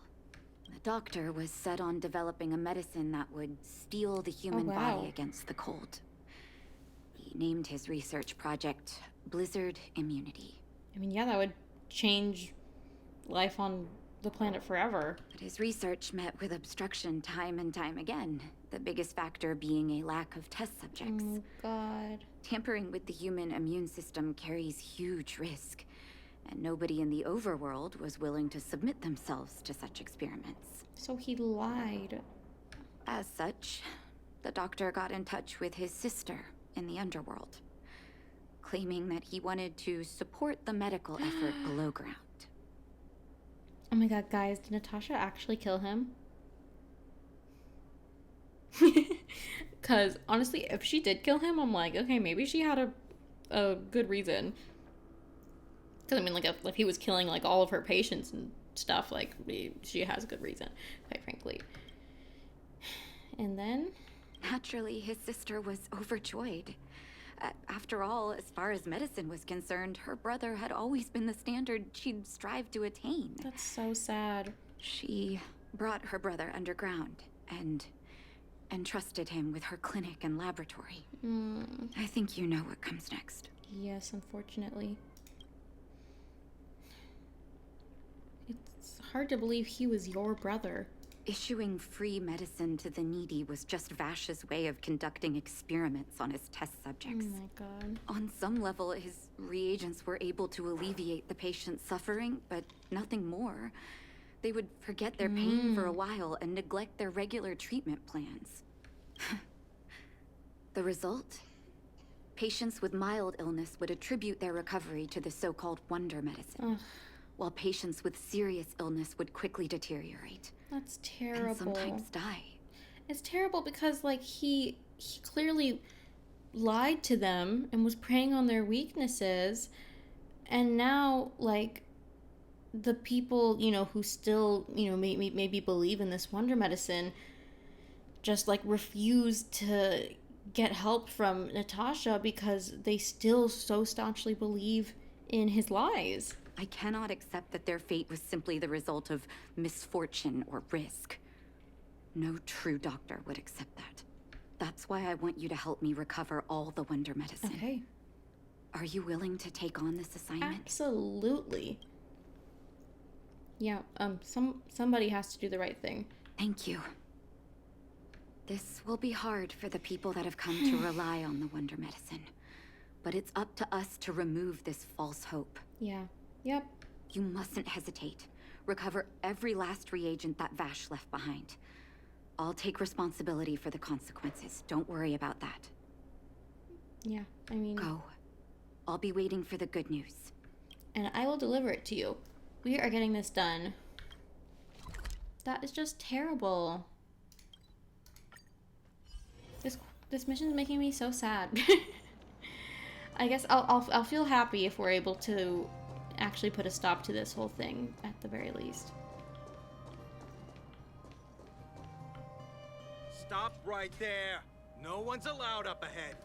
The doctor was set on developing a medicine that would steel the human wow. body against the cold. He named his research project Blizzard Immunity. I mean, yeah, that would change life on the planet forever. But his research met with obstruction time and time again, the biggest factor being a lack of test subjects. Oh, God. Tampering with the human immune system carries huge risk, and nobody in the overworld was willing to submit themselves to such experiments. So he lied. As such, the doctor got in touch with his sister in the underworld, claiming that he wanted to support the medical effort below ground. Oh my god, guys, did Natasha actually kill him? Because honestly, if she did kill him, I'm like, okay, maybe she had a good reason. Because I mean, like, if he was killing like all of her patients and stuff, like, she has a good reason, quite frankly. And then, Naturally, his sister was overjoyed. After all, as far as medicine was concerned, her brother had always been the standard she'd strive to attain. that's so sad. She brought her brother underground and entrusted him with her clinic and laboratory. I think you know what comes next. Yes, unfortunately. It's hard to believe he was your brother. Issuing free medicine to the needy was just Vache's way of conducting experiments on his test Oh subjects. my god. On some level, his reagents were able to alleviate the patient's suffering, but nothing more. They would forget their pain for a while and neglect their regular treatment plans. The result? Patients with mild illness would attribute their recovery to the so-called wonder medicine, while patients with serious illness would quickly deteriorate. That's terrible. And sometimes die. It's terrible because, like, he clearly lied to them and was preying on their weaknesses, and now, like, the people, you know, who still, you know, maybe believe in this wonder medicine just, like, refuse to get help from Natasha because they still so staunchly believe in his lies. I cannot accept that their fate was simply the result of misfortune or risk. No true doctor would accept that. That's why I want you to help me recover all the wonder medicine. Okay. Are you willing to take on this assignment? Absolutely. Yeah, somebody has to do the right thing. Thank you. This will be hard for the people that have come to rely on the wonder medicine. But it's up to us to remove this false hope. Yeah. Yep. You mustn't hesitate. Recover every last reagent that Vache left behind. I'll take responsibility for the consequences. Don't worry about that. Yeah, I mean... Go. I'll be waiting for the good news. And I will deliver it to you. We are getting this done. That is just terrible. This mission is making me so sad. I guess I'll feel happy if we're able to actually put a stop to this whole thing at the very least. Stop right there. No one's allowed up ahead.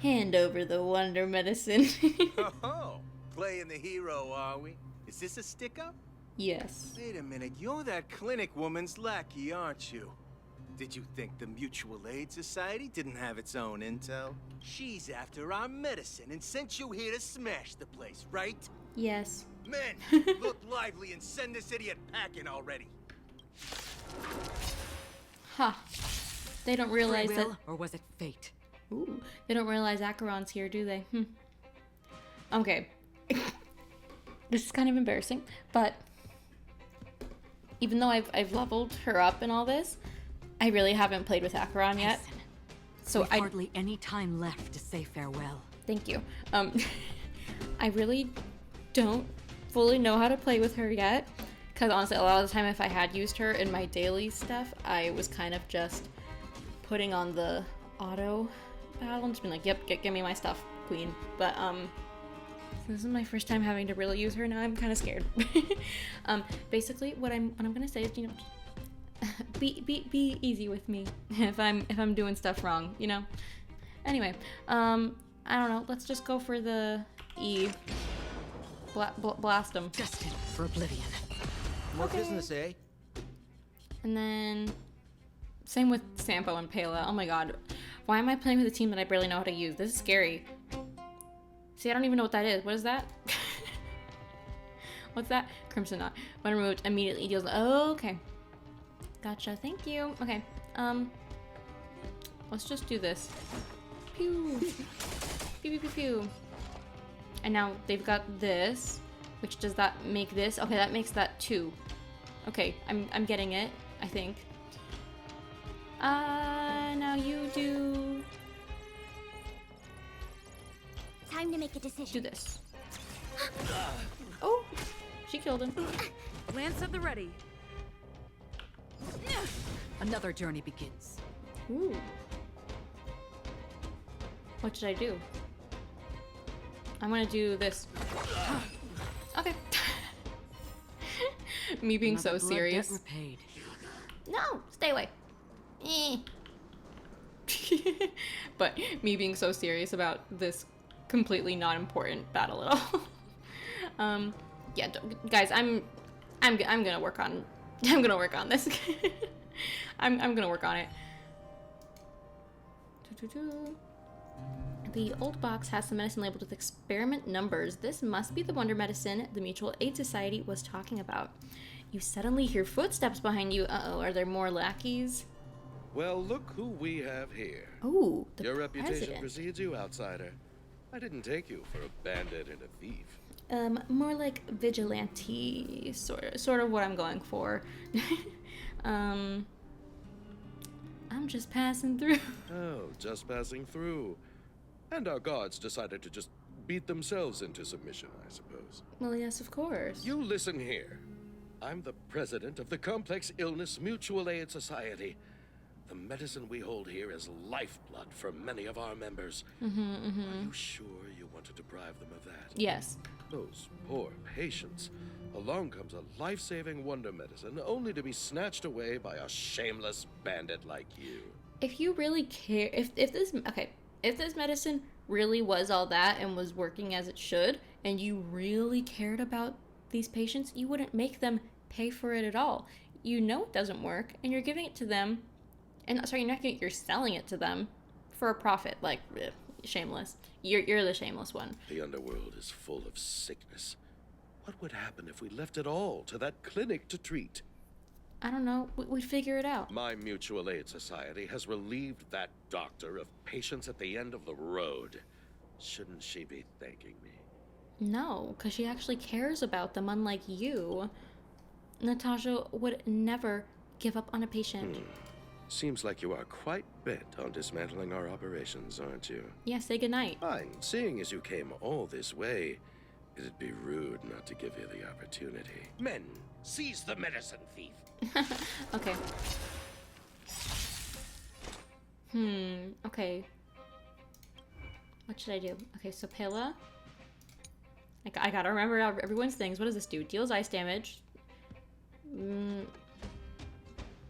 Hand over the wonder medicine. Oh, playing the hero, are we? Is this a stick-up? Yes. Wait a minute, you're that clinic woman's lackey, aren't you? Did you think the Mutual Aid Society didn't have its own intel? She's after our medicine and sent you here to smash the place, right? Yes. Men, look lively and send this idiot packing already. Ha. They don't realize that... Or was it fate? Ooh. They don't realize Acheron's here, do they? Okay. This is kind of embarrassing, but... even though I've leveled her up and all this, I really haven't played with Acheron yet. Listen, So we've hardly any time left to say farewell. Thank you. I really don't fully know how to play with her yet. Because honestly, a lot of the time if I had used her in my daily stuff, I was kind of just putting on the auto battle and just being like, yep, give me my stuff, queen. But, this is my first time having to really use her now. I'm kind of scared. Basically, what I'm gonna say is, you know, be easy with me if I'm doing stuff wrong, you know. Anyway, I don't know. Let's just go for the E. Blast them. Destined for oblivion. More business, eh? And then same with Sampo and Pela. Oh my god, why am I playing with a team that I barely know how to use? This is scary. See, I don't even know what that is. What is that? What's that? Crimson Knot. When removed, immediately deals. Oh, okay. Gotcha. Thank you. Okay. Let's just do this. Pew. Pew, pew, pew, pew. And now they've got this. Which does that make this? Okay, that makes that 2. Okay, I'm getting it. I think. Now you do... Time to make a decision. Do this. Oh, she killed him. Lance at the ready. Another journey begins. Ooh. What should I do? I'm gonna do this. Okay. Me being so serious. Repaid. No, stay away. But me being so serious about this completely not important battle at all. Yeah, guys, I'm gonna work on this. I'm gonna work on it. The old box has some medicine labeled with experiment numbers. This must be the wonder medicine the Mutual Aid Society was talking about. You suddenly hear footsteps behind you. Uh-oh, are there more lackeys? Well, look who we have here. Oh, the Your reputation president. precedes you, outsider. I didn't take you for a bandit and a thief. More like vigilante, sort of what I'm going for. I'm just passing through. Oh, just passing through. And our guards decided to just beat themselves into submission, I suppose. Well, yes, of course. You listen here. I'm the president of the Complex Illness Mutual Aid Society. The medicine we hold here is lifeblood for many of our members. Are you sure you want to deprive them of that? Yes. Those poor patients. Along comes a life-saving wonder medicine only to be snatched away by a shameless bandit like you. If you really care, if this medicine really was all that and was working as it should, and you really cared about these patients, you wouldn't make them pay for it at all. You know it doesn't work, and you're giving it to them, and sorry, you're selling it to them for a profit. Like, shameless. You're the shameless one. The underworld is full of sickness. What would happen if we left it all to that clinic to treat? I don't know. We'd figure it out. My Mutual Aid Society has relieved that doctor of patients at the end of the road. Shouldn't she be thanking me? No, because she actually cares about them, unlike you. Natasha would never give up on a patient. Seems like you are quite bent on dismantling our operations, aren't you? Yeah, say goodnight. Fine. Seeing as you came all this way, it'd be rude not to give you the opportunity. Men, seize the medicine thief. Okay. Okay. What should I do? Okay, so Pilla. I gotta remember everyone's things. What does this do? Deals ice damage.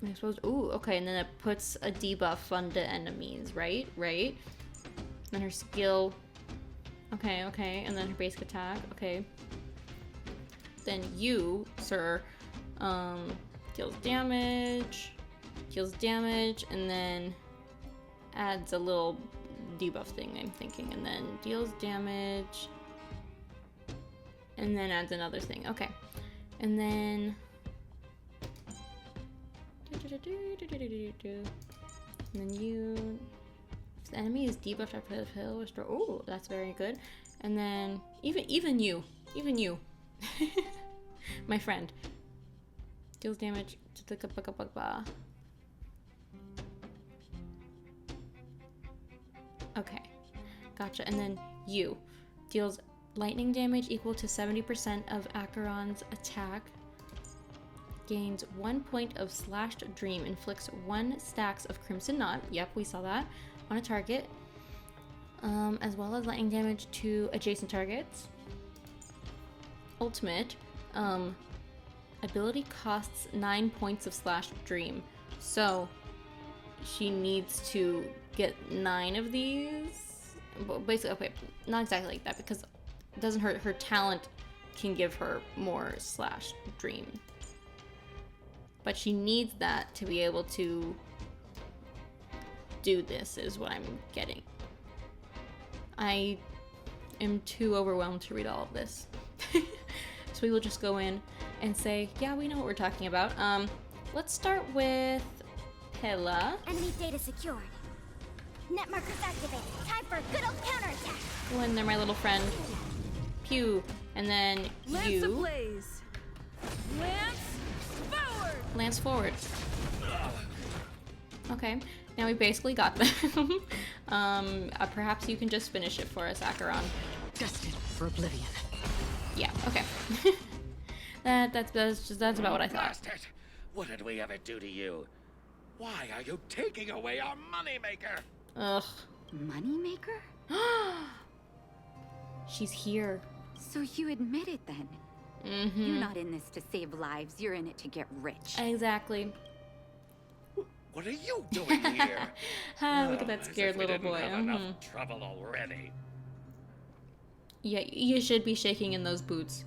I suppose. Ooh, okay, and then it puts a debuff onto enemies, right? Right. Then her skill. Okay, okay, and then her basic attack. Okay. Then you, sir, deals damage, and then adds a little debuff thing, I'm thinking, and then deals damage, and then adds another thing. Okay, and then you. If the enemy is debuffed after the hill, restore. Oh, that's very good. And then even you, my friend, deals damage to the kappa. Okay, gotcha. And then you deals lightning damage equal to 70% of Acheron's attack. Gains 1 point of slashed dream. Inflicts 1 stacks of crimson knot. Yep, we saw that on a target. As well as lightning damage to adjacent targets. Ultimate. Ability costs 9 points of slashed dream. So she needs to get 9 of these. Basically, okay, not exactly like that because it doesn't hurt. Her talent can give her more slashed dream. But she needs that to be able to do this, is what I'm getting. I am too overwhelmed to read all of this. So we will just go in and say, yeah, we know what we're talking about. Let's start with Pilla. Enemy data secured. Net markers activated. Time for a good old counterattack. Oh, and they're my little friend. Pew. And then Lance you. ablaze. Lance forward. Lance forward. Okay, now we basically got them. Perhaps you can just finish it for us, Acheron. Destined for oblivion. Yeah, okay. That's about what I thought. Bastard! What did we ever do to you? Why are you taking away our moneymaker? Ugh. Moneymaker? She's here. So you admit it then? Mm-hmm. You're not in this to save lives, you're in it to get rich. Exactly. What are you doing here? Look at that scared little boy. Have enough trouble already. Yeah, you should be shaking in those boots.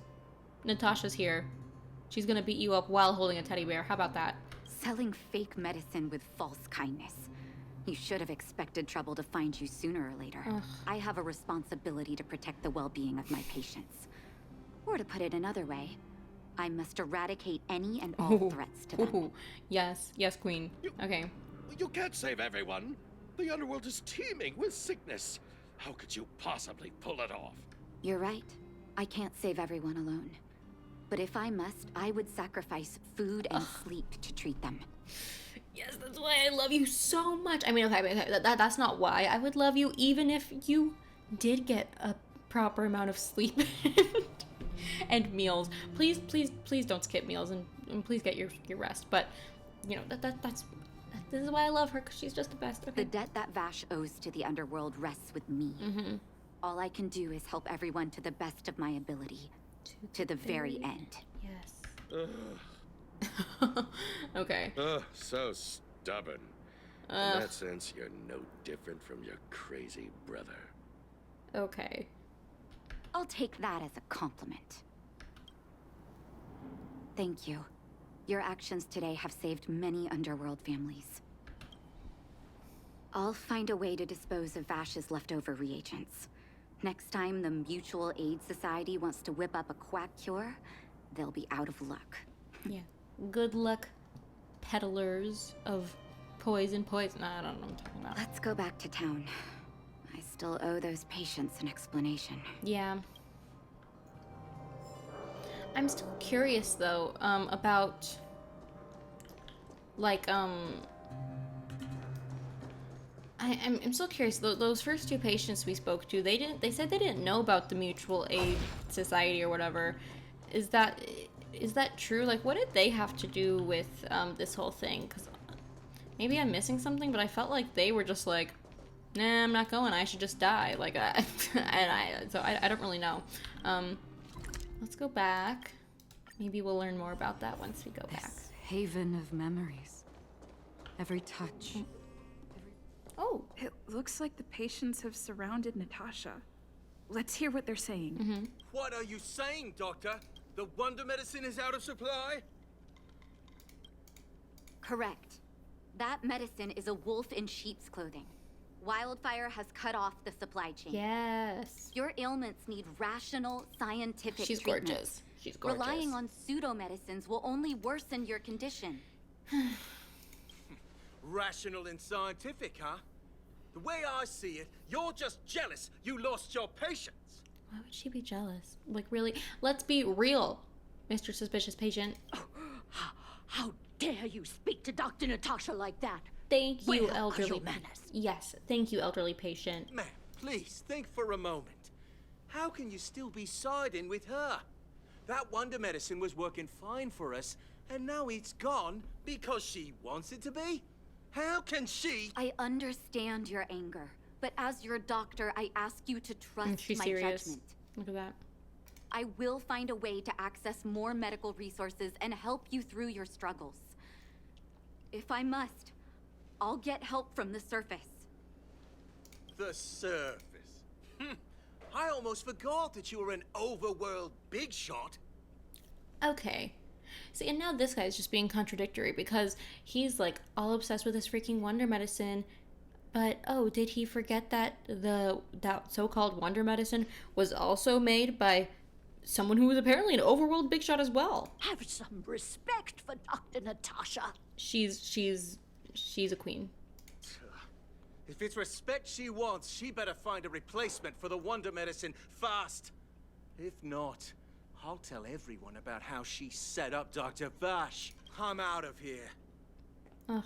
Natasha's here. She's gonna beat you up while holding a teddy bear. How about that? Selling fake medicine with false kindness. You should have expected trouble to find you sooner or later. Ugh. I have a responsibility to protect the well-being of my patients. Or to put it another way, I must eradicate any and all threats to them. Ooh. Yes, queen. Okay. You can't save everyone. The underworld is teeming with sickness. How could you possibly pull it off? You're right. I can't save everyone alone. But if I must, I would sacrifice food and sleep to treat them. Yes, that's why I love you so much. I mean, okay, that's not why I would love you, even if you did get a proper amount of sleep and meals. Please don't skip meals, and please get your rest. But you know this is why I love her, because she's just the best. Okay. The debt that Vache owes to the underworld rests with me. Mm-hmm. All I can do is help everyone to the best of my ability, to the very end. Yes. Okay. So stubborn. In that sense, you're no different from your crazy brother. Okay. I'll take that as a compliment. Thank you. Your actions today have saved many underworld families. I'll find a way to dispose of Vache's leftover reagents. Next time the Mutual Aid Society wants to whip up a quack cure, they'll be out of luck. Yeah. Good luck, peddlers of poison. I don't know what I'm talking about. Let's go back to town. I still owe those patients an explanation. Yeah. I'm still curious though, about like I'm still curious. Those first two patients we spoke to, they said they didn't know about the Mutual Aid Society or whatever. Is that true? Like, what did they have to do with this whole thing? Because maybe I'm missing something, but I felt like they were just like, nah, I'm not going. I should just die. Like, so I don't really know. Let's go back. Maybe we'll learn more about that once we go back. Haven of memories. Every touch. Oh. It looks like the patients have surrounded Natasha. Let's hear what they're saying. Mm-hmm. What are you saying, Doctor? The wonder medicine is out of supply? Correct. That medicine is a wolf in sheep's clothing. Wildfire has cut off the supply chain. Yes. Your ailments need rational, scientific She's treatment. gorgeous. She's gorgeous. Relying on pseudo-medicines will only worsen your condition. Rational and scientific, huh? The way I see it, you're just jealous you lost your patients. Why would she be jealous? Like, really? Let's be real, Mr. Suspicious Patient. How dare you speak to Dr. Natasha like that? Thank you, Where elderly. are your manners? Yes, thank you, elderly patient. Ma'am, please, think for a moment. How can you still be siding with her? That wonder medicine was working fine for us, and now it's gone because she wants it to be? How can she? I understand your anger, but as your doctor, I ask you to trust She's my serious. judgment. Look at that. I will find a way to access more medical resources and help you through your struggles. If I must, I'll get help from the surface. The surface. I almost forgot that you were an overworld big shot. Okay. See, and now this guy's just being contradictory because he's like all obsessed with this freaking wonder medicine. But oh, did he forget that that so-called wonder medicine was also made by someone who was apparently an overworld big shot as well? Have some respect for Dr. Natasha. She's a queen. If it's respect she wants, she better find a replacement for the wonder medicine fast. If not, I'll tell everyone about how she set up Dr. Vache. I'm out of here. Ugh.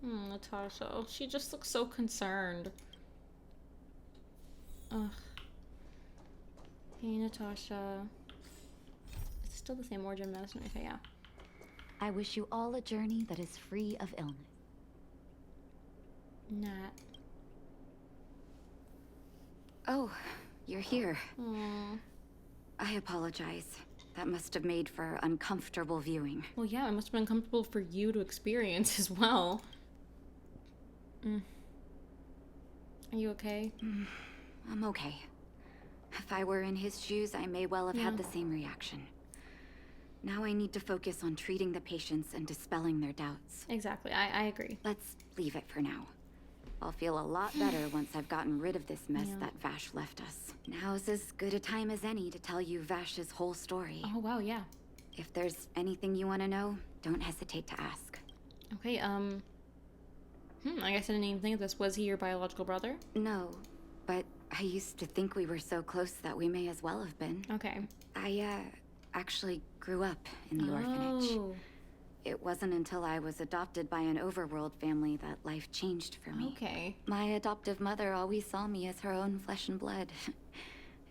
Natasha. She just looks so concerned. Ugh. Hey, Natasha. It's still the same origin medicine. Okay, yeah. I wish you all a journey that is free of illness. Nat. Oh, you're here. Aww. I apologize. That must have made for uncomfortable viewing. Well, yeah, it must have been uncomfortable for you to experience as well. Are you okay? I'm okay. If I were in his shoes, I may well have had the same reaction. Now I need to focus on treating the patients and dispelling their doubts. Exactly, I agree. Let's leave it for now. I'll feel a lot better once I've gotten rid of this mess that Vache left us. Now's as good a time as any to tell you Vache's whole story. Oh, wow, yeah. If there's anything you want to know, don't hesitate to ask. Okay, I guess I didn't even think of this. Was he your biological brother? No, but I used to think we were so close that we may as well have been. Okay. I, actually grew up in the orphanage. It wasn't until I was adopted by an overworld family that life changed for me. Okay. My adoptive mother always saw me as her own flesh and blood.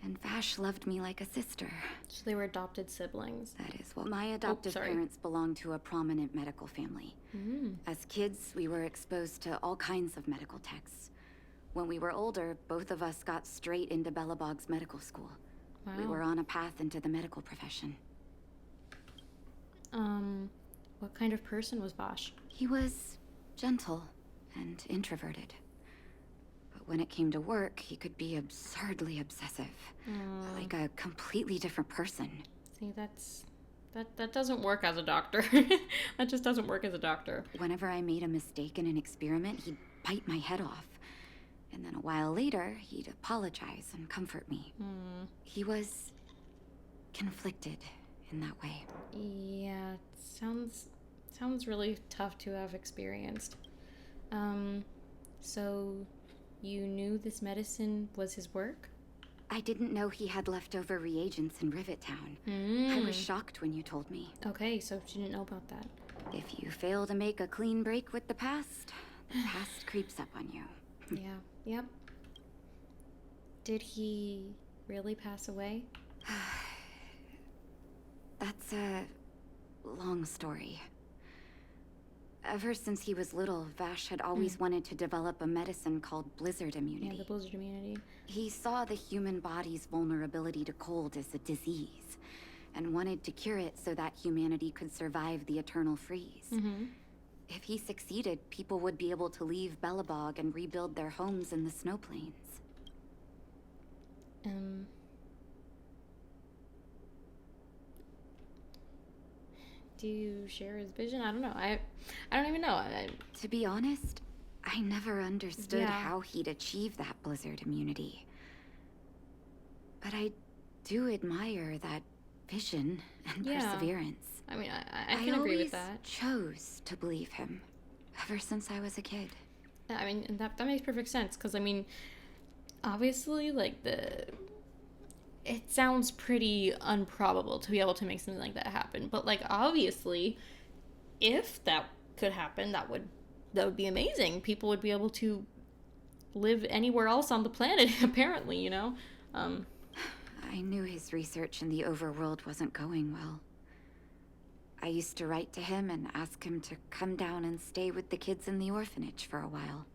And Vache loved me like a sister. So they were adopted siblings. That is what my adoptive parents belonged to a prominent medical family. As kids, we were exposed to all kinds of medical texts. When we were older, both of us got straight into Belobog's medical school. Wow. We were on a path into the medical profession. What kind of person was Vache? He was gentle and introverted. But when it came to work, he could be absurdly obsessive. Like a completely different person. See, that doesn't work as a doctor. That just doesn't work as a doctor. Whenever I made a mistake in an experiment, he'd bite my head off. And then a while later, he'd apologize and comfort me. He was conflicted in that way. Yeah, sounds really tough to have experienced. So you knew this medicine was his work? I didn't know he had leftover reagents in Rivet Town. I was shocked when you told me. Okay, so she didn't know about that. If you fail to make a clean break with the past creeps up on you. Yeah, yep. Did he really pass away? That's a long story. Ever since he was little, Vache had always wanted to develop a medicine called blizzard immunity. Yeah, the blizzard immunity. He saw the human body's vulnerability to cold as a disease, and wanted to cure it so that humanity could survive the eternal freeze. If he succeeded, people would be able to leave Belobog and rebuild their homes in the snow plains. Do you share his vision? I don't know. I don't even know. To be honest, I never understood how he'd achieve that blizzard immunity. But I do admire that vision and perseverance. I mean, I can agree with that. I chose to believe him ever since I was a kid. I mean, and that makes perfect sense, because, I mean, obviously, like, it sounds pretty improbable to be able to make something like that happen, but, like, obviously, if that could happen, that would be amazing. People would be able to live anywhere else on the planet, apparently, you know? I knew his research in the overworld wasn't going well. I used to write to him and ask him to come down and stay with the kids in the orphanage for a while.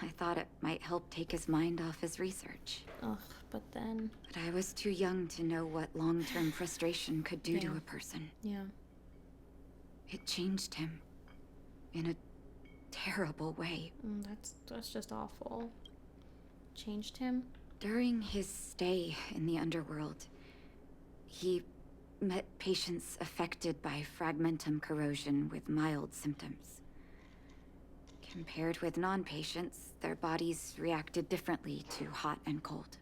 I thought it might help take his mind off his research. Ugh, but then... But I was too young to know what long-term frustration could do to a person. Yeah. It changed him. In a terrible way. That's just awful. Changed him? During his stay in the underworld, he met patients affected by fragmentum corrosion with mild symptoms. Compared with non-patients, their bodies reacted differently to hot and cold.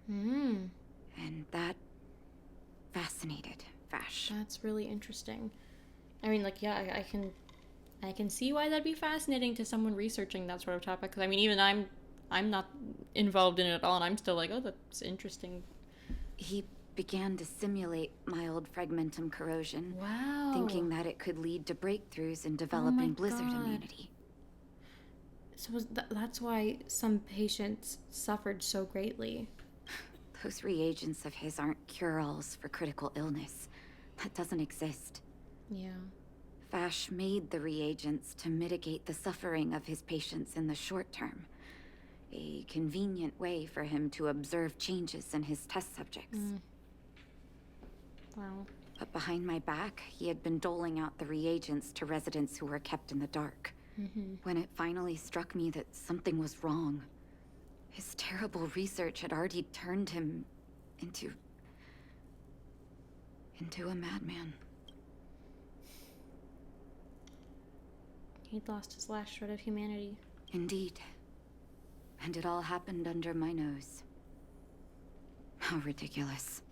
And that fascinated Vache. That's really interesting. I mean, like, yeah, I can see why that'd be fascinating to someone researching that sort of topic. Because, I mean, even I'm not involved in it at all, and I'm still like, oh, that's interesting. He began to simulate mild fragmentum corrosion. Wow. Thinking that it could lead to breakthroughs in developing blizzard immunity. So that's why some patients suffered so greatly. Those reagents of his aren't cure-alls for critical illness. That doesn't exist. Yeah. Vache made the reagents to mitigate the suffering of his patients in the short term. A convenient way for him to observe changes in his test subjects. Wow. But behind my back, he had been doling out the reagents to residents who were kept in the dark. When it finally struck me that something was wrong, his terrible research had already turned him into a madman. He'd lost his last shred of humanity. Indeed. And it all happened under my nose. How ridiculous.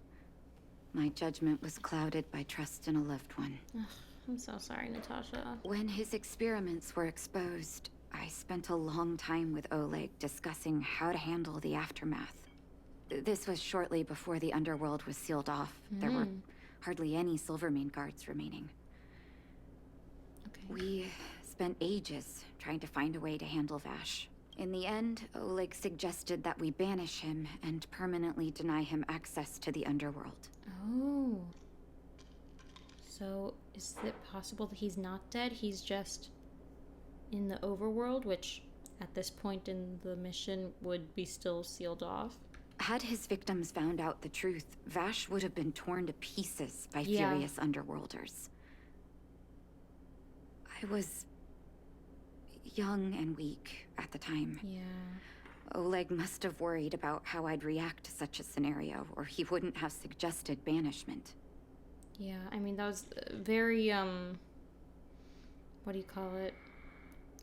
My judgment was clouded by trust in a loved one. Ugh, I'm so sorry, Natasha. When his experiments were exposed, I spent a long time with Oleg discussing how to handle the aftermath. This was shortly before the underworld was sealed off. There were hardly any Silvermane guards remaining. Okay. We spent ages trying to find a way to handle Vache. In the end, Oleg suggested that we banish him and permanently deny him access to the underworld. Oh. So, is it possible that he's not dead? He's just in the overworld, which at this point in the mission would be still sealed off? Had his victims found out the truth, Vache would have been torn to pieces by furious underworlders. I was young and weak at the time. Yeah. Oleg must have worried about how I'd react to such a scenario, or he wouldn't have suggested banishment. Yeah, I mean, that was very, what do you call it?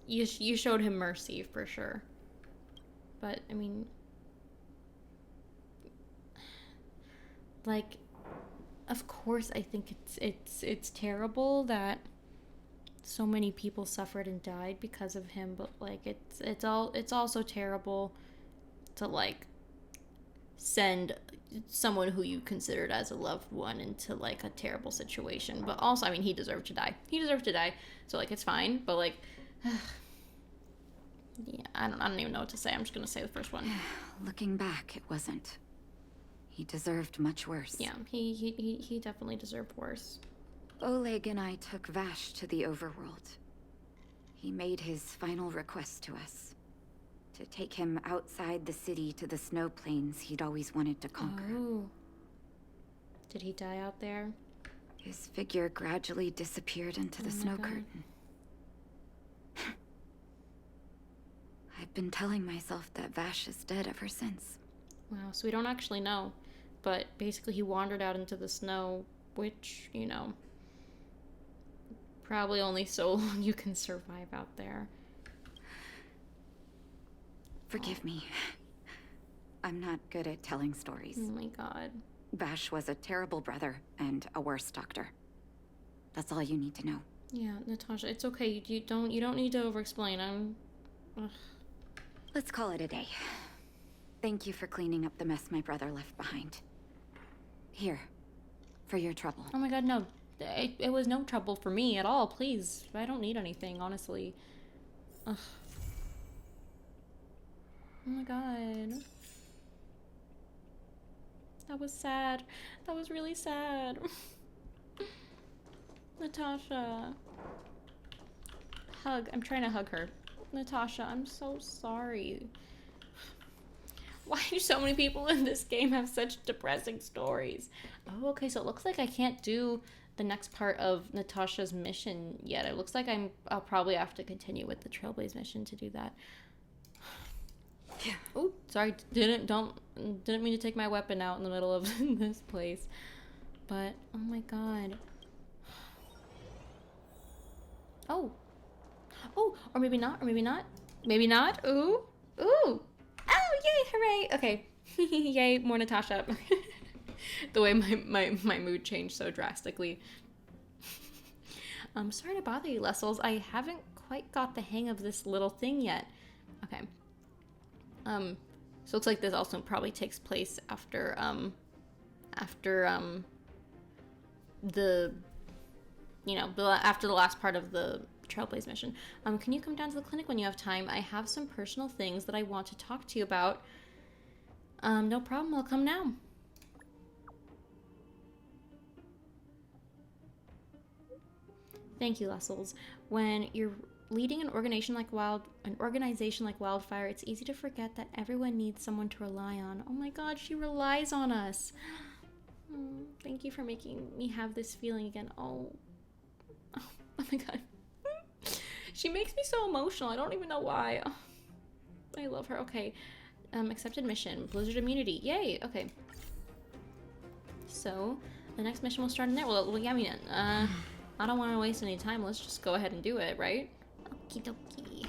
You showed him mercy, for sure. But, I mean, like, of course I think it's terrible that so many people suffered and died because of him, but like it's also terrible to like send someone who you considered as a loved one into like a terrible situation. But also, I mean, he deserved to die. So like it's fine, but like yeah, I don't even know what to say. I'm just gonna say the first one. Looking back, it wasn't. He deserved much worse. Yeah, he definitely deserved worse. Oleg and I took Vache to the overworld. He made his final request to us. To take him outside the city to the snow plains he'd always wanted to conquer. Oh. Did he die out there? His figure gradually disappeared into the snow curtain. I've been telling myself that Vache is dead ever since. Wow, so we don't actually know. But basically he wandered out into the snow, which, you know, probably only so long you can survive out there. Forgive me. I'm not good at telling stories. Oh my god. Vache was a terrible brother and a worse doctor. That's all you need to know. Yeah, Natasha, it's okay. You don't need to over-explain. Ugh. Let's call it a day. Thank you for cleaning up the mess my brother left behind. Here, for your trouble. Oh my god, no. It was no trouble for me at all, please. I don't need anything, honestly. Ugh. Oh my god. That was sad. That was really sad. Natasha. Hug. I'm trying to hug her. Natasha, I'm so sorry. Why do so many people in this game have such depressing stories? Oh, okay, so it looks like I can't do the next part of Natasha's mission yet. It looks like I'll probably have to continue with the Trailblaze mission to do that. Oh, sorry, didn't mean to take my weapon out in the middle of this place. But oh my god. Oh, or maybe not, maybe not. Ooh, oh, yay, hooray! Okay, yay, more Natasha. The way my mood changed so drastically. I'm sorry to bother you, Lessels. I haven't quite got the hang of this little thing yet. Okay. So looks like this also probably takes place after the, you know, after the last part of the Trailblaze mission. Can you come down to the clinic when you have time? I have some personal things that I want to talk to you about. No problem. I'll come now. Thank you, Lessels. When you're leading an organization like Wildfire, it's easy to forget that everyone needs someone to rely on. Oh my god, she relies on us. Thank you for making me have this feeling again. Oh my god. She makes me so emotional. I don't even know why. Oh, I love her. Okay. Accepted mission. Blizzard immunity. Yay. Okay. So, the next mission will start in there. Well, yeah, I mean, I don't want to waste any time. Let's just go ahead and do it, right? Okie dokie.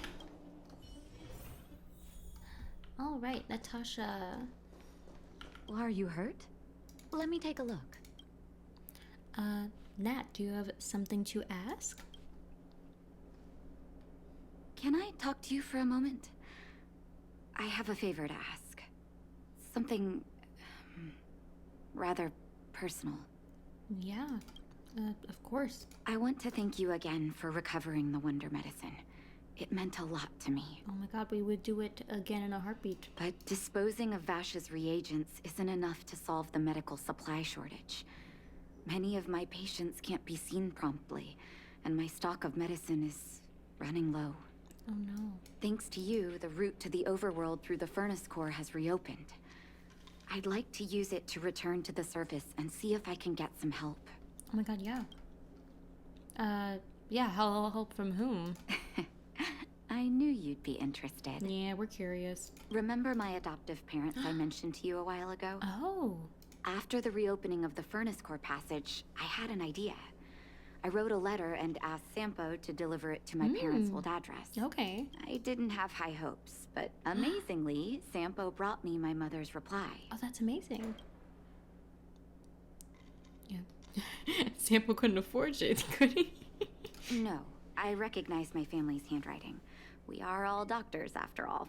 Alright, Natasha. Are you hurt? Let me take a look. Nat, do you have something to ask? Can I talk to you for a moment? I have a favor to ask. Something rather personal. Yeah, of course. I want to thank you again for recovering the Wonder Medicine. It meant a lot to me. Oh my god, we would do it again in a heartbeat. But disposing of Vache's reagents isn't enough to solve the medical supply shortage. Many of my patients can't be seen promptly, and my stock of medicine is running low. Oh no. Thanks to you, the route to the overworld through the furnace core has reopened. I'd like to use it to return to the surface and see if I can get some help. Oh my god, yeah. Yeah, help from whom? I knew you'd be interested. Yeah, we're curious. Remember my adoptive parents I mentioned to you a while ago? Oh. After the reopening of the furnace core passage, I had an idea. I wrote a letter and asked Sampo to deliver it to my parents' old address. Okay. I didn't have high hopes, but amazingly, Sampo brought me my mother's reply. Oh, that's amazing. Yeah. Sampo couldn't afford it, could he? No, I recognize my family's handwriting. We are all doctors, after all.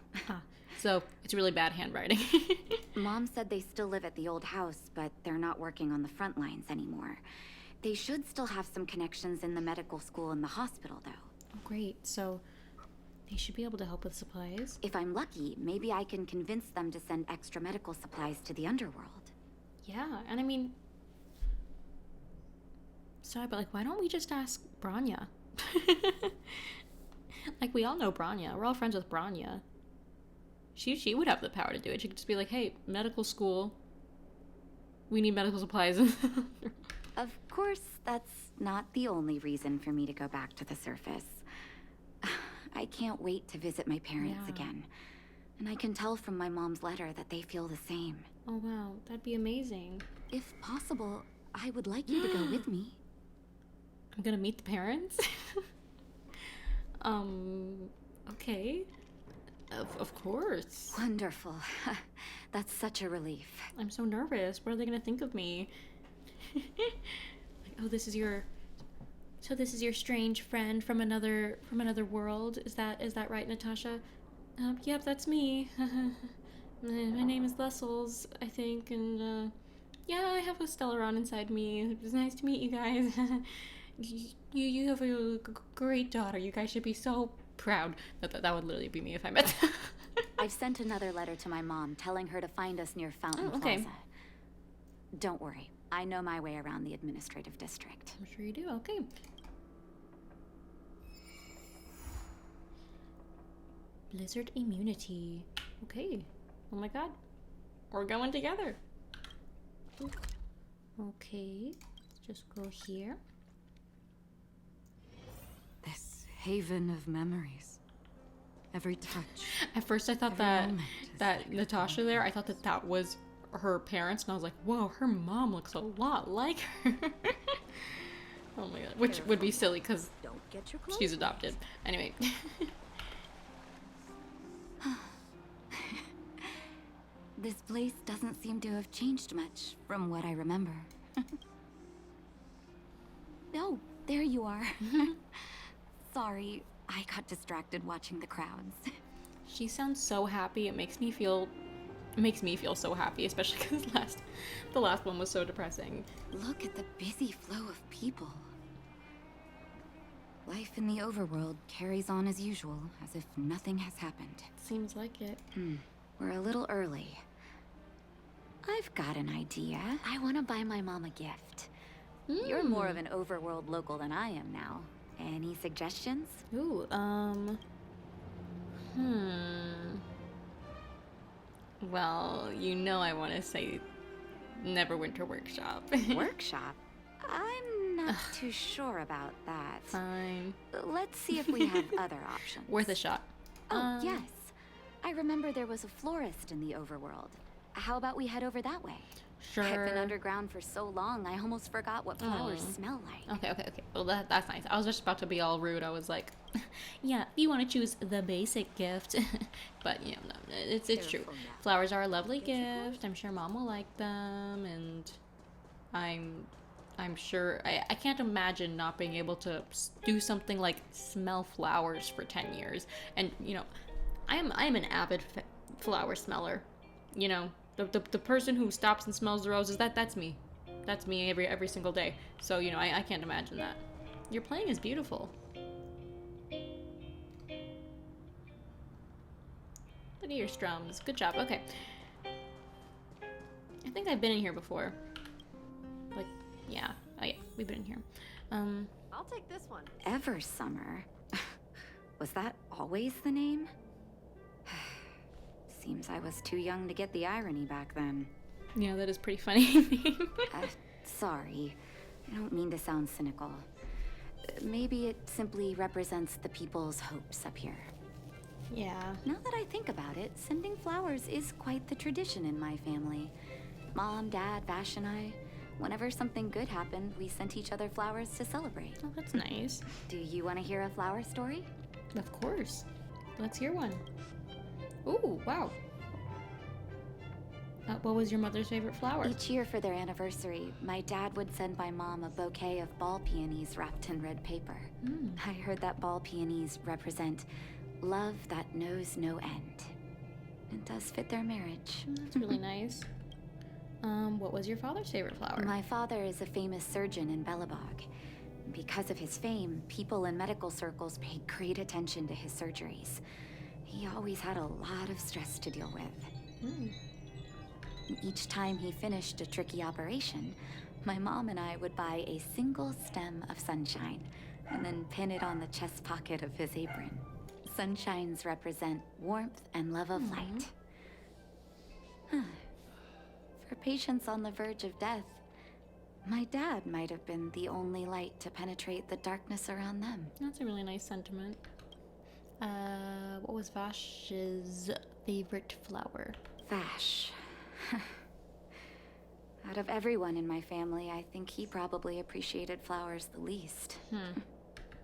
So, it's really bad handwriting. Mom said they still live at the old house, but they're not working on the front lines anymore. They should still have some connections in the medical school and the hospital, though. Oh, great. So, they should be able to help with supplies? If I'm lucky, maybe I can convince them to send extra medical supplies to the underworld. Yeah, and I mean... Sorry, but like, why don't we just ask Branya? Like, we all know Branya. We're all friends with Branya. She would have the power to do it. She could just be like, hey, medical school. We need medical supplies. Of course, that's not the only reason for me to go back to the surface. I can't wait to visit my parents again. And I can tell from my mom's letter that they feel the same. Oh wow, that'd be amazing. If possible, I would like you to go with me. I'm gonna meet the parents? Okay. Of course. Wonderful. That's such a relief. I'm so nervous. What are they gonna think of me? Like, oh, this is your strange friend from another world. Is that right, Natasha? Yep, that's me. My name is Lessels, I think, and yeah, I have a Stellaron inside me. It's nice to meet you guys. You have a great daughter. You guys should be so proud. That would literally be me if I met them. I've sent another letter to my mom telling her to find us near Fountain Plaza. Don't worry. I know my way around the administrative district. I'm sure you do. Okay. Blizzard immunity. Okay. Oh my god. We're going together. Okay. Let's just go here. This haven of memories. Every touch. At first I thought that Natasha there, I thought that was her parents, and I was like, whoa, her mom looks a lot like her. Oh my god. Which would be silly because she's adopted. Anyway. This place doesn't seem to have changed much from what I remember. Oh, there you are. Sorry, I got distracted watching the crowds. She sounds so happy. It makes me feel so happy, especially because the last one was so depressing. Look at the busy flow of people. Life in the overworld carries on as usual, as if nothing has happened. Seems like it. We're a little early. I've got an idea. I want to buy my mom a gift. You're more of an overworld local than I am now. Any suggestions? Ooh, Well, you know I want to say Neverwinter Workshop. Workshop? I'm not too sure about that. Fine. Let's see if we have other options. Worth a shot. Oh, yes. I remember there was a florist in the overworld. How about we head over that way? Sure. I've been underground for so long, I almost forgot what flowers smell like. Okay. Well, that's nice. I was just about to be all rude. I was like, yeah, you want to choose the basic gift. But, you know, no, it's true. Flowers are a lovely gift. I'm sure Mom will like them. And I'm sure... I can't imagine not being able to do something like smell flowers for 10 years. And, you know, I'm an avid flower smeller. You know, the person who stops and smells the roses, that's me. That's me every single day. So, you know, I can't imagine that. Your playing is beautiful. Look at your strums. Good job. Okay. I think I've been in here before. Like, yeah. Oh, yeah. We've been in here. I'll take this one. Eversummer? Was that always the name? Seems I was too young to get the irony back then. Yeah, that is pretty funny. Sorry. I don't mean to sound cynical. Maybe it simply represents the people's hopes up here. Yeah. Now that I think about it, sending flowers is quite the tradition in my family. Mom, Dad, Vache, and I, whenever something good happened, we sent each other flowers to celebrate. Oh, that's nice. Do you want to hear a flower story? Of course. Let's hear one. Ooh, wow. What was your mother's favorite flower? Each year for their anniversary, my dad would send my mom a bouquet of ball peonies wrapped in red paper. I heard that ball peonies represent love that knows no end. It does fit their marriage. That's really nice. What was your father's favorite flower? My father is a famous surgeon in Belobog. Because of his fame, people in medical circles paid great attention to his surgeries. He always had a lot of stress to deal with. Each time he finished a tricky operation, my mom and I would buy a single stem of sunshine and then pin it on the chest pocket of his apron. Sunshines represent warmth and love of light. For patients on the verge of death, my dad might have been the only light to penetrate the darkness around them. That's a really nice sentiment. What was Vache's favorite flower? Vache. Out of everyone in my family, I think he probably appreciated flowers the least.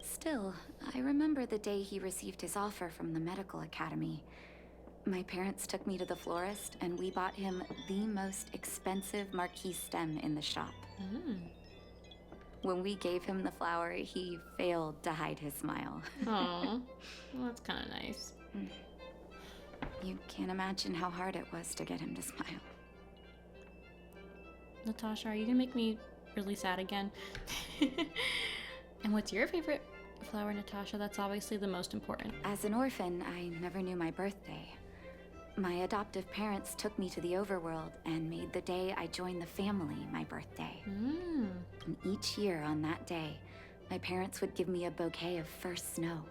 Still, I remember the day he received his offer from the medical academy. My parents took me to the florist, and we bought him the most expensive marquee stem in the shop. When we gave him the flower, he failed to hide his smile. Aw, well, that's kind of nice. You can't imagine how hard it was to get him to smile. Natasha, are you gonna make me really sad again? And what's your favorite flower, Natasha? That's obviously the most important. As an orphan, I never knew my birthday. My adoptive parents took me to the overworld and made the day I joined the family my birthday. And each year on that day, my parents would give me a bouquet of first snow.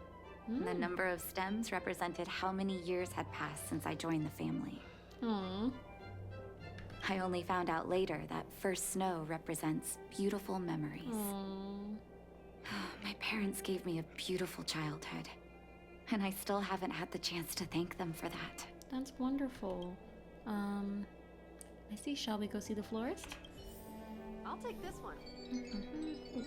The number of stems represented how many years had passed since I joined the family. Aww. I only found out later that first snow represents beautiful memories. My parents gave me a beautiful childhood, and I still haven't had the chance to thank them for that. That's wonderful. I see. Shall we go see the florist? I'll take this one. Do you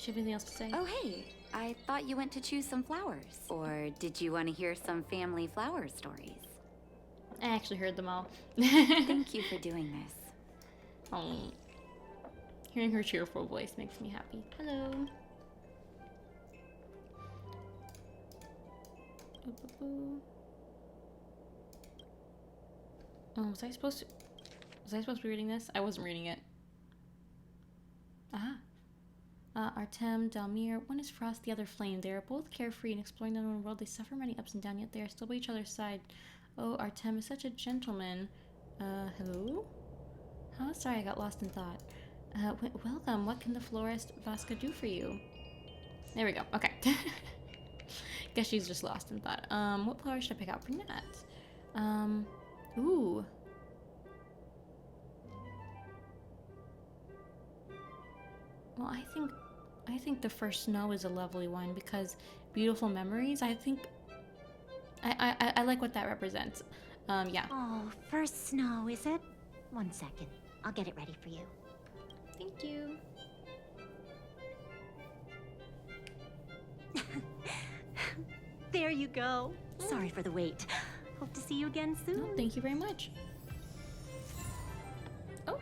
have anything else to say? Oh, hey. I thought you went to choose some flowers. Or did you want to hear some family flower stories? I actually heard them all. Thank you for doing this. Oh, hearing her cheerful voice makes me happy. Hello. Oh, was I supposed to be reading this? I wasn't reading it. Artem, Dalmir, one is Frost, the other Flame. They are both carefree and exploring their own world. They suffer many ups and downs, yet they are still by each other's side. Oh, Artem is such a gentleman. Hello? Huh? Sorry, I got lost in thought. Welcome. What can the florist Vaska do for you? There we go. Okay. Guess she's just lost in thought. What flower should I pick out for Nat? Ooh. Well, I think the first snow is a lovely one because beautiful memories. I think I like what that represents. Yeah. Oh, first snow, is it? 1 second. I'll get it ready for you. Thank you. There you go. Sorry for the wait. Hope to see you again soon. No, thank you very much. Oh.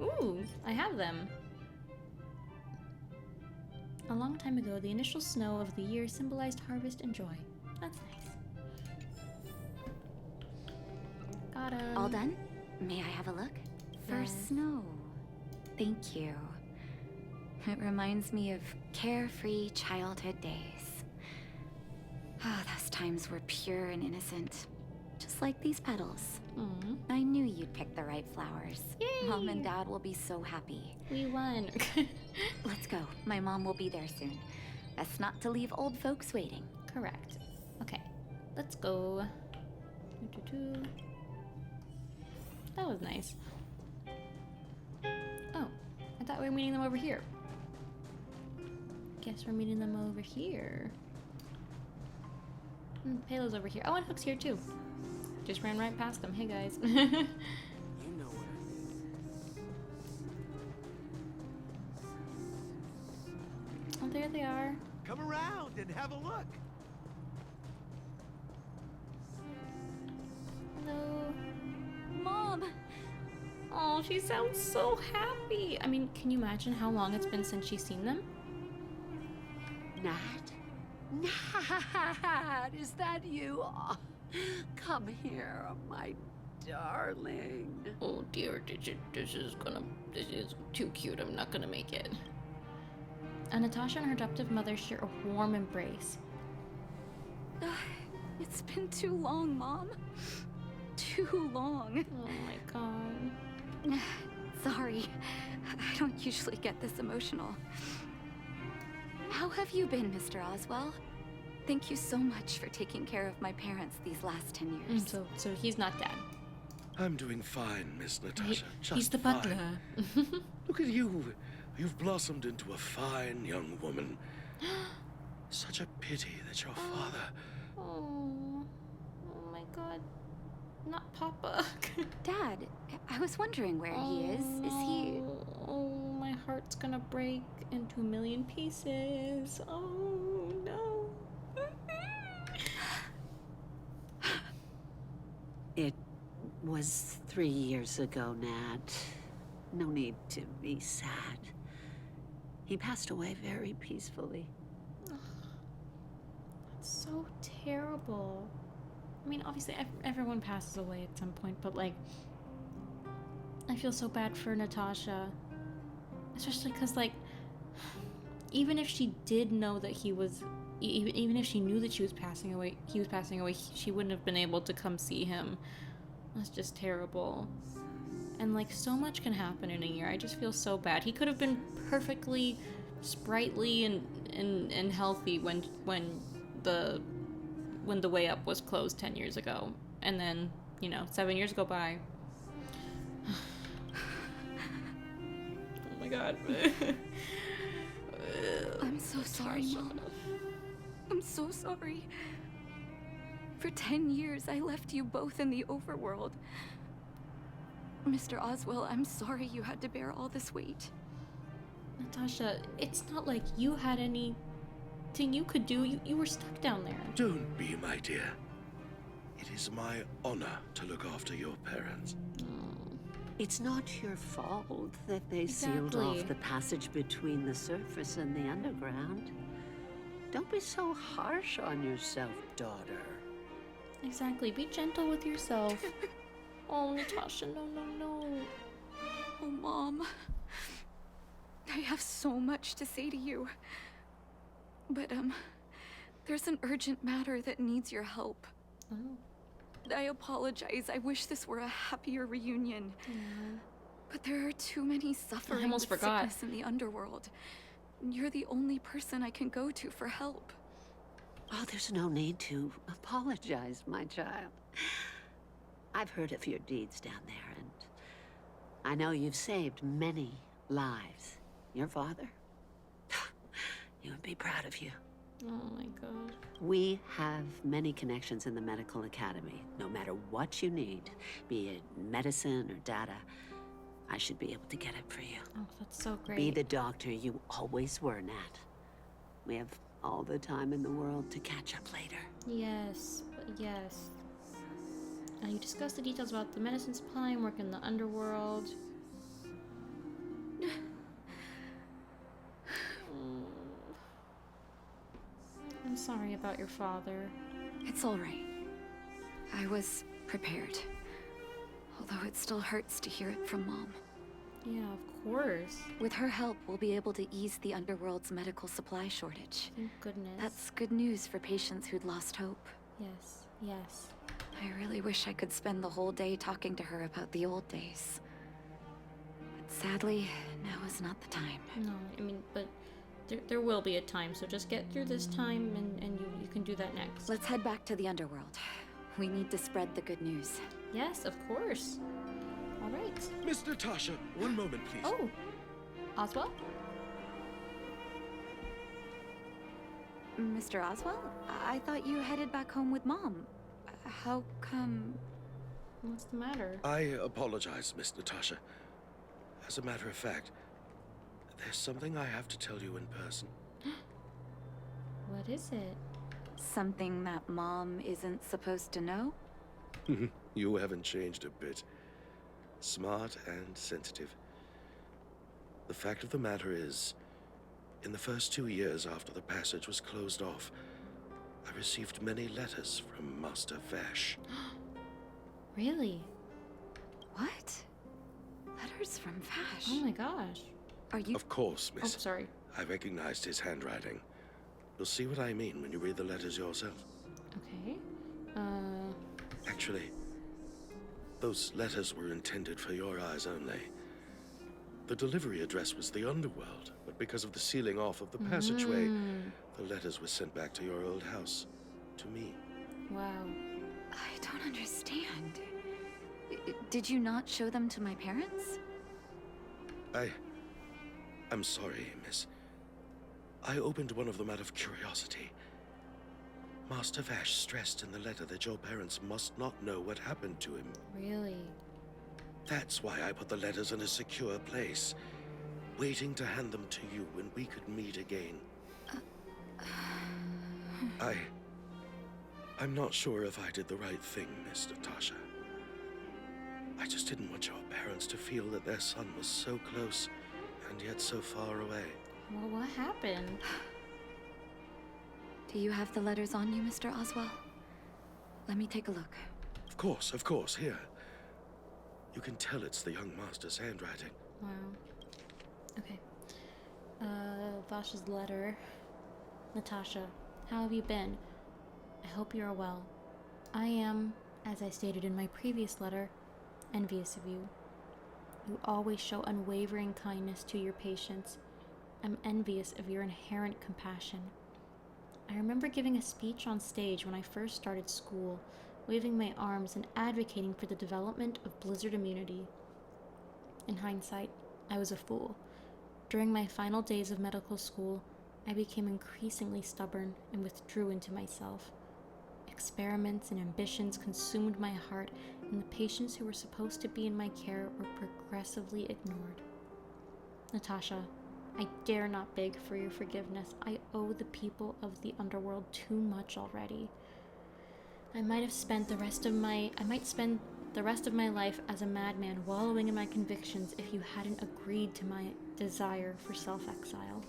Ooh, I have them. A long time ago, the initial snow of the year symbolized harvest and joy. That's nice. Got 'em. All done? May I have a look? First snow. Thank you. It reminds me of carefree childhood days. Ah, those times were pure and innocent. Just like these petals. I knew you'd pick the right flowers. Yay! Mom and Dad will be so happy. We won. Let's go. My mom will be there soon. Best not to leave old folks waiting. Correct. Okay, let's go. That was nice. Oh, I thought we were meeting them over here. Guess we're meeting them over here. Paylo's over here. Oh, and Hook's here too. Just ran right past them. Hey guys. You know what I mean. Oh, there they are. Come around and have a look. Hello. Mom! Oh, she sounds so happy. I mean, can you imagine how long it's been since she's seen them? Nat? Nat, is that you? Oh, come here, my darling. Oh dear, this is too cute. I'm not gonna make it. Natasha and her adoptive mother share a warm embrace. It's been too long, Mom. Too long. Oh my god. Sorry. I don't usually get this emotional. How have you been, Mr. Oswell? Thank you so much for taking care of my parents these last 10 years. So he's not Dad. I'm doing fine, Miss Natasha. He's the butler. Look at you. You've blossomed into a fine young woman. Such a pity that your father... Oh my god. Not Papa. Dad, I was wondering where he is. Is he... Oh, my heart's gonna break into a million pieces. Oh, no. It was 3 years ago, Nat. No need to be sad. He passed away very peacefully. That's so terrible. I mean, obviously, everyone passes away at some point, but, like, I feel so bad for Natasha. Especially because, like, even if she did know that he was... Even if she knew that he was passing away, she wouldn't have been able to come see him. That's just terrible. And, like, so much can happen in a year. I just feel so bad. He could have been perfectly sprightly and healthy when the way up was closed 10 years ago. And then, 7 years go by. Oh my god. I'm so sorry, Mom. I'm so sorry. For 10 years, I left you both in the overworld. Mr. Oswell, I'm sorry you had to bear all this weight. Natasha, it's not like you had anything you could do. You were stuck down there. Don't be, my dear. It is my honor to look after your parents. It's not your fault that they sealed off the passage between the surface and the underground. Don't be so harsh on yourself, daughter. Exactly. Be gentle with yourself. Oh, Natasha, no. Oh, Mom. I have so much to say to you. But, there's an urgent matter that needs your help. Oh. I apologize. I wish this were a happier reunion. But there are too many suffering I almost with forgot. sickness in the underworld. You're the only person I can go to for help. Oh, there's no need to apologize, my child. I've heard of your deeds down there, and I know you've saved many lives. Your father? He would be proud of you. Oh my god. We have many connections in the medical academy. No matter what you need, be it medicine or data, I should be able to get it for you. Oh, that's so great. Be the doctor you always were, Nat. We have all the time in the world to catch up later. Yes, yes. You discussed the details about the medicine supply and work in the underworld. I'm sorry about your father. It's all right. I was prepared. Although it still hurts to hear it from Mom. Yeah, of course. With her help, we'll be able to ease the underworld's medical supply shortage. Thank goodness. That's good news for patients who'd lost hope. Yes, yes. I really wish I could spend the whole day talking to her about the old days. But sadly, now is not the time. No, I mean, but there will be a time, so just get through this time and you can do that next. Let's head back to the underworld. We need to spread the good news. Yes, of course. All right. Miss Natasha, one moment, please. Oh, Oswald? Mr. Oswald? I thought you headed back home with Mom. How come... What's the matter? I apologize, Miss Natasha. As a matter of fact, there's something I have to tell you in person. What is it? Something that Mom isn't supposed to know? You haven't changed a bit. Smart and sensitive. The fact of the matter is, in the first 2 years after the passage was closed off, I received many letters from Master Vache. Really? What? Letters from Vache? Oh my gosh. Are you... Of course, miss. Oh, sorry. I recognized his handwriting. You'll see what I mean when you read the letters yourself. Okay. Actually, those letters were intended for your eyes only. The delivery address was the underworld, but because of the sealing off of the passageway, the letters were sent back to your old house. To me. Wow. I don't understand. Did you not show them to my parents? I'm sorry, miss. I opened one of them out of curiosity. Master Vache stressed in the letter that your parents must not know what happened to him. Really? That's why I put the letters in a secure place, waiting to hand them to you when we could meet again. I'm not sure if I did the right thing, Miss Natasha. I just didn't want your parents to feel that their son was so close and yet so far away. Well, what happened? Do you have the letters on you, Mr. Oswald? Let me take a look. Of course, here. You can tell it's the young master's handwriting. Wow. Okay. Vache's letter. Natasha, how have you been? I hope you are well. I am, as I stated in my previous letter, envious of you. You always show unwavering kindness to your patients. I'm envious of your inherent compassion. I remember giving a speech on stage when I first started school, waving my arms and advocating for the development of blizzard immunity. In hindsight, I was a fool. During my final days of medical school, I became increasingly stubborn and withdrew into myself. Experiments and ambitions consumed my heart, and the patients who were supposed to be in my care were progressively ignored. Natasha, I dare not beg for your forgiveness. I owe the people of the underworld too much already. I might spend the rest of my life as a madman wallowing in my convictions if you hadn't agreed to my desire for self-exile.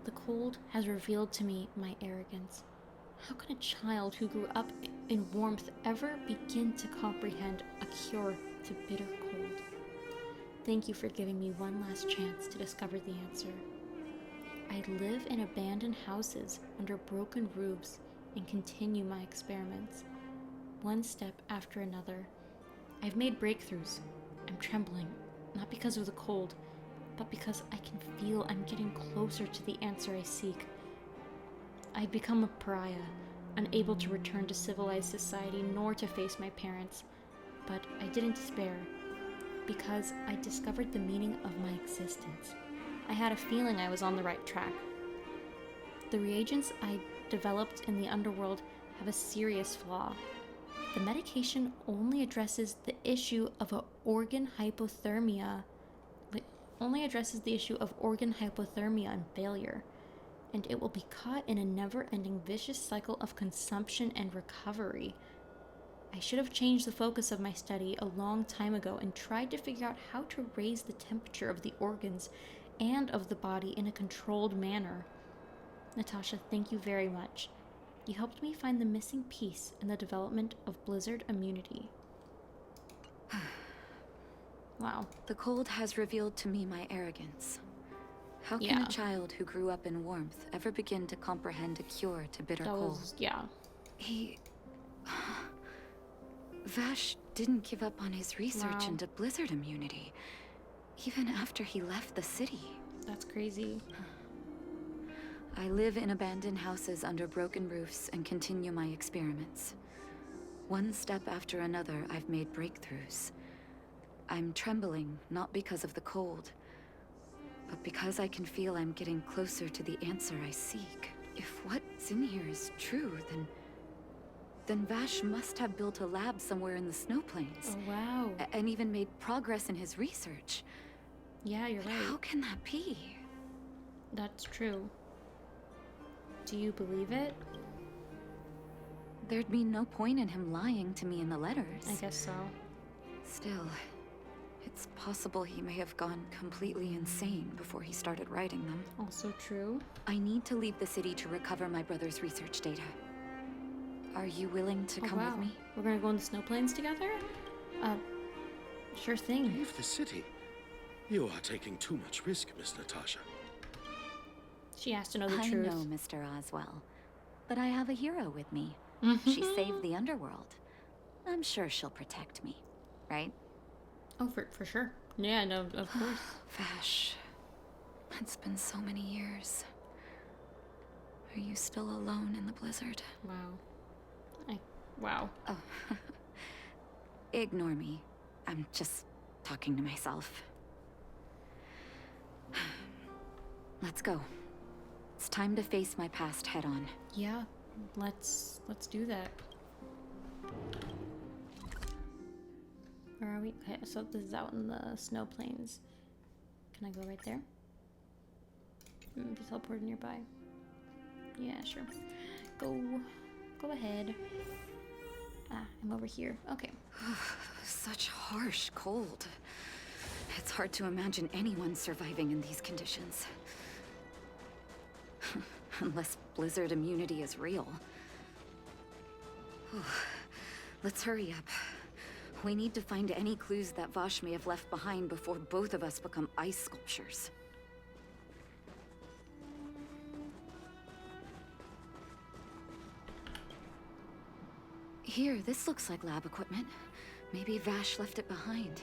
The cold has revealed to me my arrogance. How can a child who grew up in warmth ever begin to comprehend a cure to bitter cold? Thank you for giving me one last chance to discover the answer. I live in abandoned houses under broken roofs and continue my experiments, one step after another. I've made breakthroughs. I'm trembling, not because of the cold, but because I can feel I'm getting closer to the answer I seek. I'd become a pariah, unable to return to civilized society nor to face my parents, but I didn't despair, because I discovered the meaning of my existence. I had a feeling I was on the right track. The reagents I developed in the underworld have a serious flaw. The medication only addresses the issue of organ hypothermia. And failure, and it will be caught in a never-ending vicious cycle of consumption and recovery. I should have changed the focus of my study a long time ago and tried to figure out how to raise the temperature of the organs and of the body in a controlled manner. Natasha, thank you very much. You helped me find the missing piece in the development of blizzard immunity. Wow. The cold has revealed to me my arrogance. How can a child who grew up in warmth ever begin to comprehend a cure to bitter cold? Vache didn't give up on his research into blizzard immunity, even after he left the city. That's crazy. I live in abandoned houses under broken roofs and continue my experiments. One step after another, I've made breakthroughs. I'm trembling, not because of the cold, but because I can feel I'm getting closer to the answer I seek. If what's in here is true, then Vache must have built a lab somewhere in the snow plains. Oh, wow. And even made progress in his research. Yeah, you're right. How can that be? That's true. Do you believe it? There'd be no point in him lying to me in the letters. I guess so. Still, it's possible he may have gone completely insane before he started writing them. Also true. I need to leave the city to recover my brother's research data. Are you willing to come with me? We're gonna go in the snow plains together? Sure thing. Leave the city? You are taking too much risk, Miss Natasha. She has to know the truth. I know, Mr. Oswell. But I have a hero with me. She saved the underworld. I'm sure she'll protect me, right? Oh, for sure. Yeah, no, of course. Vache, it's been so many years. Are you still alone in the blizzard? Wow. Wow. Oh. Ignore me. I'm just talking to myself. Let's go. It's time to face my past head on. Yeah, let's do that. Where are we? Okay, so this is out in the snow plains. Can I go right there? Just teleport nearby. Yeah, sure. Go ahead. Ah, I'm over here. Okay. Such harsh cold. It's hard to imagine anyone surviving in these conditions. Unless blizzard immunity is real. Let's hurry up. We need to find any clues that Vache may have left behind before both of us become ice sculptures. Here, this looks like lab equipment. Maybe Vache left it behind.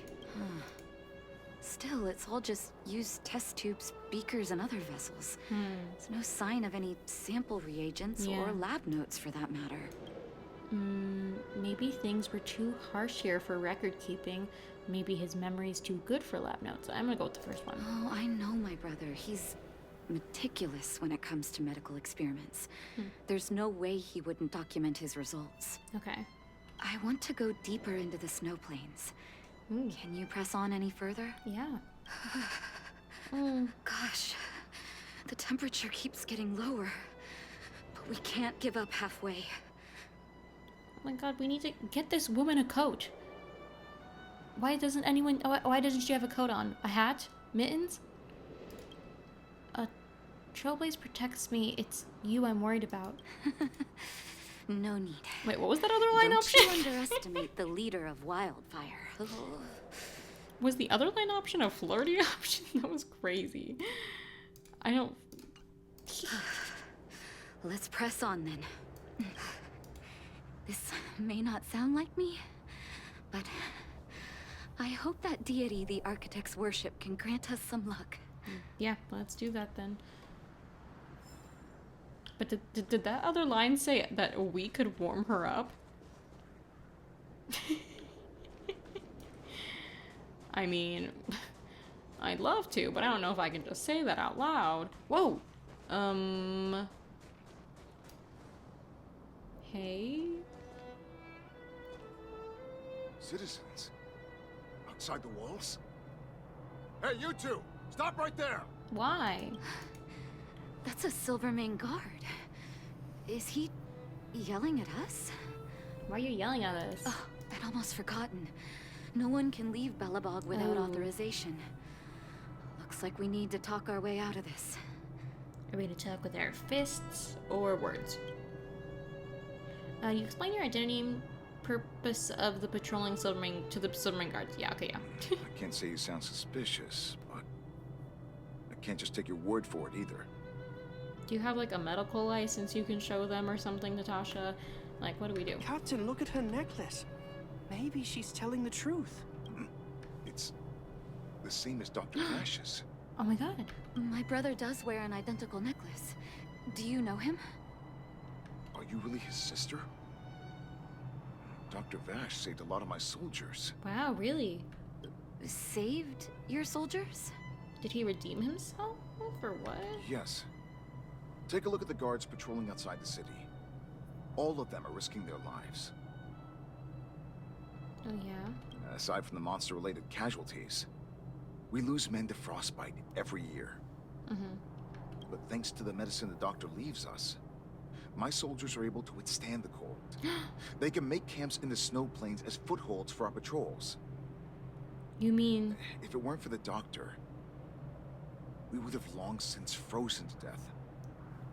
Still, it's all just used test tubes, beakers, and other vessels. There's no sign of any sample reagents or lab notes for that matter. Maybe things were too harsh here for record keeping. Maybe his memory's too good for lab notes. I'm gonna go with the first one. Oh, I know my brother. He's meticulous when it comes to medical experiments. There's no way he wouldn't document his results. Okay. I want to go deeper into the snow plains. Can you press on any further? Yeah. Gosh, the temperature keeps getting lower, but we can't give up halfway. Oh my god, we need to get this woman a coat. Why doesn't she have a coat on? A hat? Mittens? Trailblaze protects me. It's you I'm worried about. No need. Wait, what was that other line option? Don't you underestimate the leader of Wildfire. Was the other line option a flirty option? That was crazy. I don't... Let's press on then. This may not sound like me, but I hope that deity the architects worship can grant us some luck. Yeah, let's do that then. But did that other line say that we could warm her up? I mean, I'd love to, but I don't know if I can just say that out loud. Whoa! Hey? Citizens? Outside the walls? Hey, you two! Stop right there! Why? That's a Silvermane guard. Is he yelling at us? Why are you yelling at us? Oh, I'd almost forgotten. No one can leave Belobog without authorization. Looks like we need to talk our way out of this. Are we gonna talk with our fists or words? You explain your identity and purpose of the patrolling Silvermane to the Silvermane guards. Yeah, okay, yeah. I can't say you sound suspicious, but I can't just take your word for it either. Do you have like a medical license you can show them or something, Natasha? Like, what do we do? Captain, look at her necklace. Maybe she's telling the truth. It's the same as Dr. Vache's. Oh my god. My brother does wear an identical necklace. Do you know him? Are you really his sister? Dr. Vache saved a lot of my soldiers. Wow, really? Saved your soldiers? Did he redeem himself? For what? Yes. Take a look at the guards patrolling outside the city. All of them are risking their lives. Oh, yeah? Aside from the monster-related casualties, we lose men to frostbite every year. But thanks to the medicine the doctor leaves us, my soldiers are able to withstand the cold. They can make camps in the snow plains as footholds for our patrols. You mean... If it weren't for the doctor, we would have long since frozen to death.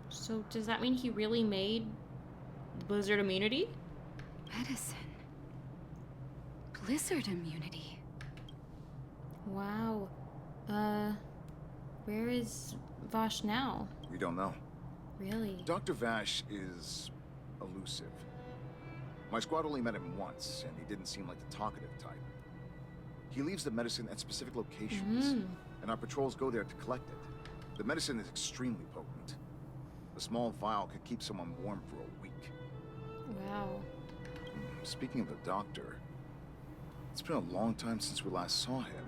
So does that mean he really made blizzard immunity? Medicine. Blizzard immunity. Wow. Where is Vache now? We don't know. Really? Dr. Vache is elusive. My squad only met him once, and he didn't seem like the talkative type. He leaves the medicine at specific locations, and our patrols go there to collect it. The medicine is extremely potent. A small vial could keep someone warm for a week. Wow. Speaking of the doctor, it's been a long time since we last saw him.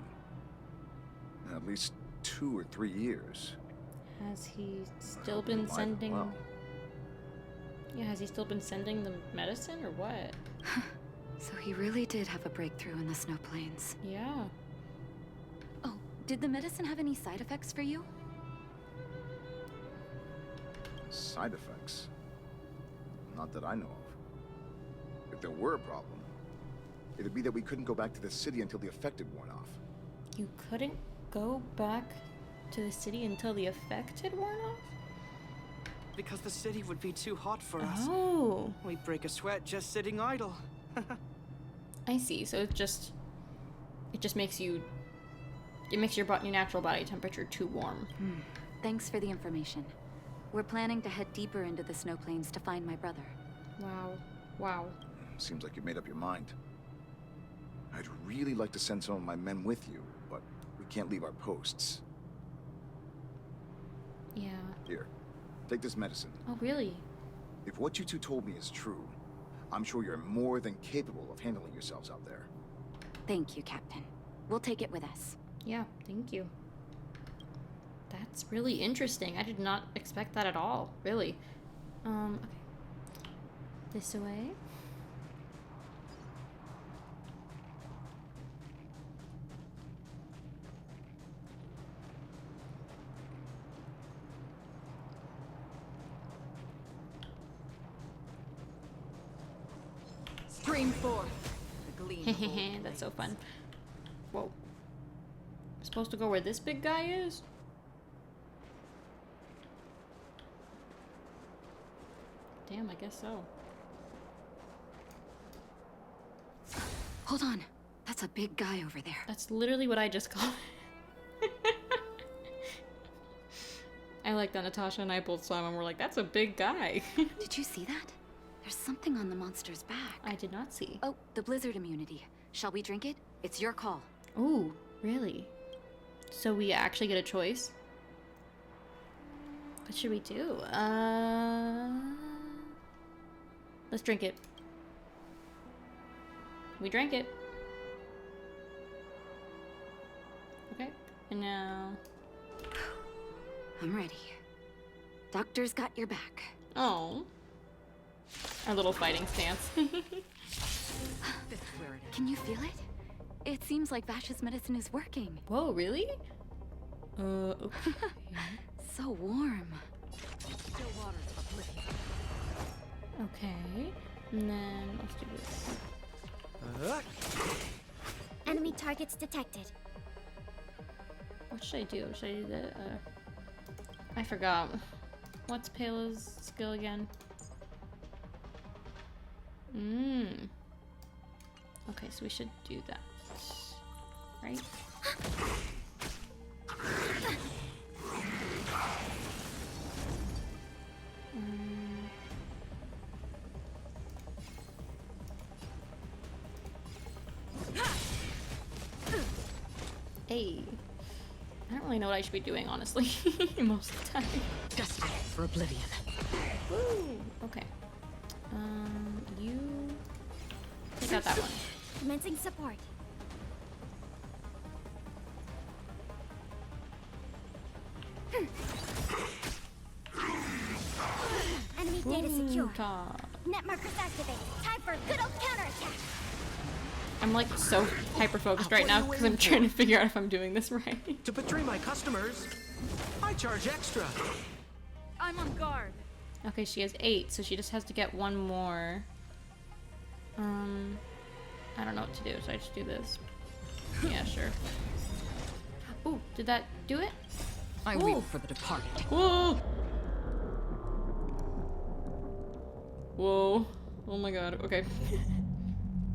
At least 2 or 3 years. Has he still been sending... Well. Yeah, has he still been sending the medicine or what? So he really did have a breakthrough in the snow plains. Yeah. Oh, did the medicine have any side effects for you? Side effects? Not that I know of. If there were a problem, it'd be that we couldn't go back to the city until the effect had worn off. You couldn't go back to the city until the effect had worn off? Because the city would be too hot for us. Oh. We'd break a sweat just sitting idle. I see. So it just makes you... It makes your natural body temperature too warm. Thanks for the information. We're planning to head deeper into the snow plains to find my brother. Wow. Wow. Seems like you made up your mind. I'd really like to send some of my men with you, but we can't leave our posts. Yeah. Here, take this medicine. Oh, really? If what you two told me is true, I'm sure you're more than capable of handling yourselves out there. Thank you, Captain. We'll take it with us. Yeah, thank you. That's really interesting. I did not expect that at all, really. Okay. This way. Stream forth. The gleam of old That's so fun. Whoa. I'm supposed to go where this big guy is? Damn, I guess so. Hold on. That's a big guy over there. That's literally what I just called it. I like that Natasha and I both saw him and we're like, that's a big guy. Did you see that? There's something on the monster's back. I did not see. Oh, the blizzard immunity. Shall we drink it? It's your call. Ooh, really? So we actually get a choice? What should we do? Let's drink it. We drank it. Okay, and now... I'm ready. Doctor's got your back. Oh. Our little fighting stance. Can you feel it? It seems like Vache's medicine is working. Whoa, really? Okay. So warm. Okay. And then let's do this. Enemy targets detected. What should I do? Should I do the I forgot. What's Pela's skill again? Okay, so we should do that. Right? Hey. I don't really know what I should be doing, honestly, most of the time. Destined for oblivion. Woo! Okay. You take out that one. Commencing support. Enemy data secure. Net markers activated. Time for a good old counterattack. I'm like so hyper focused right now because I'm trying to figure out if I'm doing this right. To betray my customers, I charge extra. I'm on guard. Okay, she has 8, so she just has to get one more. I don't know what to do, so I just do this. Yeah, sure. Ooh, did that do it? I weep for the departed. Whoa! Whoa. Oh my god, okay.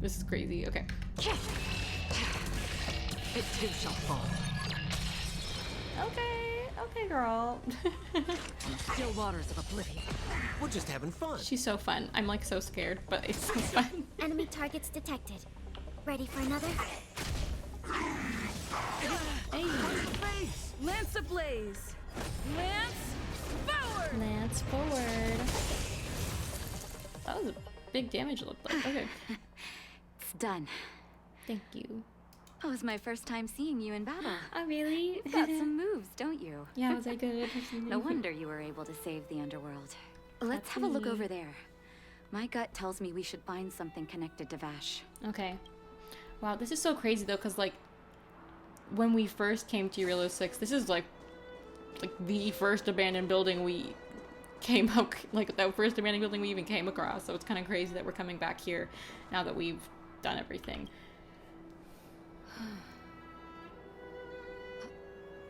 This is crazy, okay. It too shall fall. Okay, girl. Still waters of oblivion. We're just having fun. She's so fun. I'm like so scared, but it's so fun. Enemy targets detected. Ready for another? Hey. Lance ablaze. Lance forward. Lance forward. That was a big damage it looked like. Okay. It's done. Thank you. That was my first time seeing you in battle. Oh, really? You've got some moves, don't you? Yeah, was I good? No wonder you were able to save the underworld. Let's have a look over there. My gut tells me we should find something connected to Vache. Okay. Wow, this is so crazy though, because like when we first came to Eurilo 6, this is like the first abandoned building we came up, like the first abandoned building we even came across. So it's kind of crazy that we're coming back here now that we've done everything.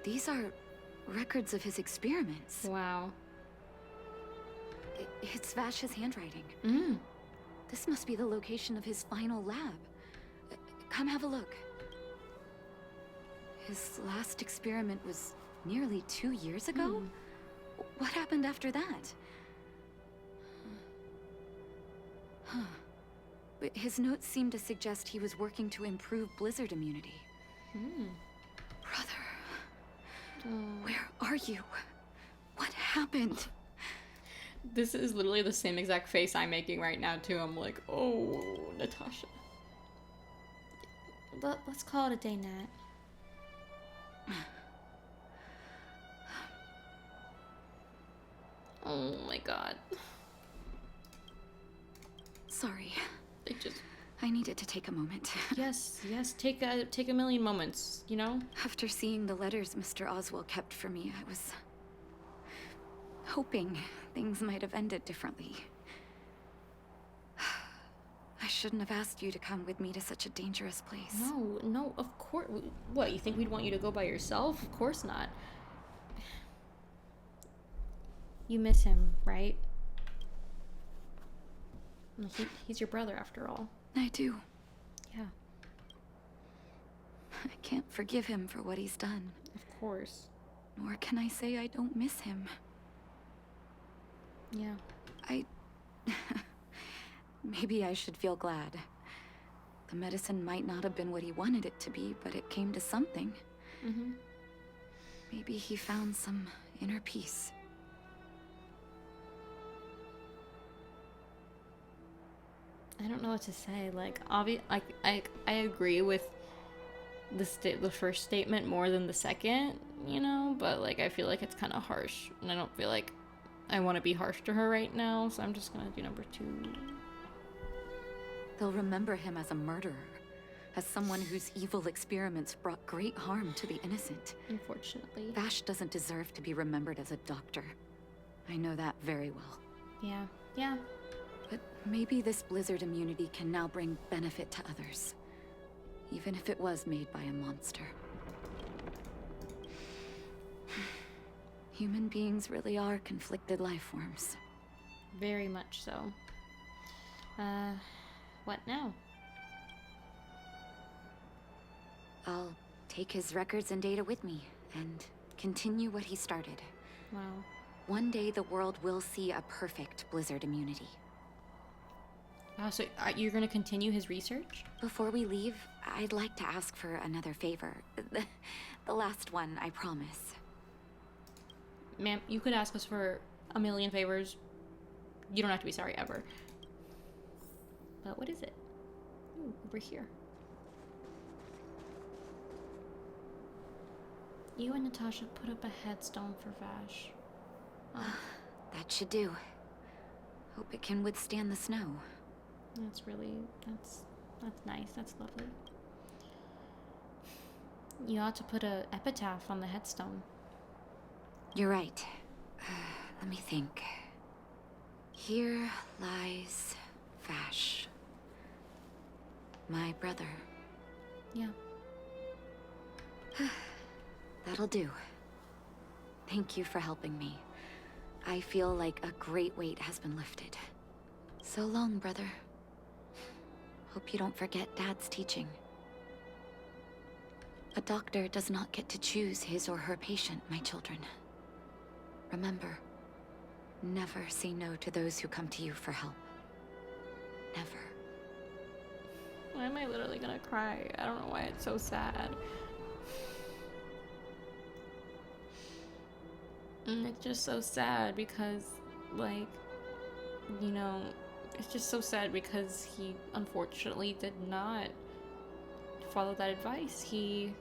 These are records of his experiments. Wow. It's Vache's handwriting. Mm. This must be the location of his final lab. Come have a look. His last experiment was nearly 2 years ago? What happened after that? Huh. But his notes seem to suggest he was working to improve blizzard immunity. Brother, where are you? What happened? This is literally the same exact face I'm making right now too. I'm like, oh, Natasha. Let's call it a day, Nat. Oh my god. Sorry. Just... I needed to take a moment. Yes, take a million moments, you know? After seeing the letters Mr. Oswald kept for me, I was hoping things might have ended differently. I shouldn't have asked you to come with me to such a dangerous place. No, of course. What, you think we'd want you to go by yourself? Of course not. You miss him, right? He's your brother after all. I do. Yeah. I can't forgive him for what he's done. Of course. Nor can I say I don't miss him. Yeah. Maybe I should feel glad. The medicine might not have been what he wanted it to be, but it came to something. Mm-hmm. Maybe he found some inner peace. I don't know what to say. Like, I agree with the first statement more than the second, you know, but like I feel like it's kind of harsh, and I don't feel like I want to be harsh to her right now, so I'm just gonna do number 2. They'll remember him as a murderer, as someone whose evil experiments brought great harm to the innocent. Unfortunately. Vache doesn't deserve to be remembered as a doctor. I know that very well. Yeah. Yeah. But maybe this blizzard immunity can now bring benefit to others. Even if it was made by a monster. Human beings really are conflicted life forms. Very much so. What now? I'll take his records and data with me, and continue what he started. Wow. One day the world will see a perfect blizzard immunity. Wow, so you're gonna continue his research? Before we leave, I'd like to ask for another favor. The last one, I promise. Ma'am, you could ask us for a million favors. You don't have to be sorry ever. But what is it? Ooh, over here. You and Natasha put up a headstone for Vache. Oh. That should do. Hope it can withstand the snow. That's nice. That's lovely. You ought to put a epitaph on the headstone. You're right. Let me think. Here lies Vache. My brother. Yeah. That'll do. Thank you for helping me. I feel like a great weight has been lifted. So long, brother. Hope you don't forget Dad's teaching. A doctor does not get to choose his or her patient, my children. Remember, never say no to those who come to you for help. Never. Why am I literally gonna cry? I don't know why it's so sad. And it's just so sad because, like, you know, it's just so sad because he unfortunately did not follow that advice. He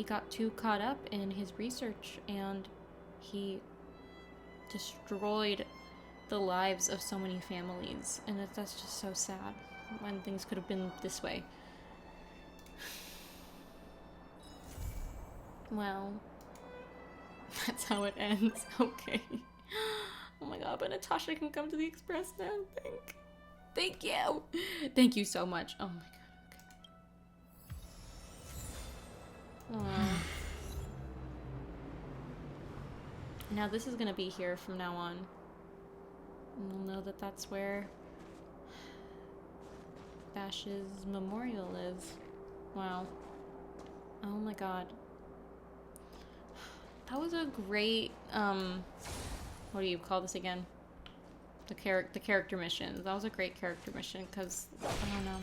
got too caught up in his research and he destroyed the lives of so many families, and that's just so sad when things could have been this way. Well, that's how it ends. Okay. Oh my god, but Natasha can come to the Express now. Thank you. Thank you so much. Oh my god. Okay. Aww. Now this is gonna be here from now on. And we'll know that that's where Vache's memorial is. Wow. Oh my god. That was a great, what do you call this again? The character missions. That was a great character mission, because, I don't know.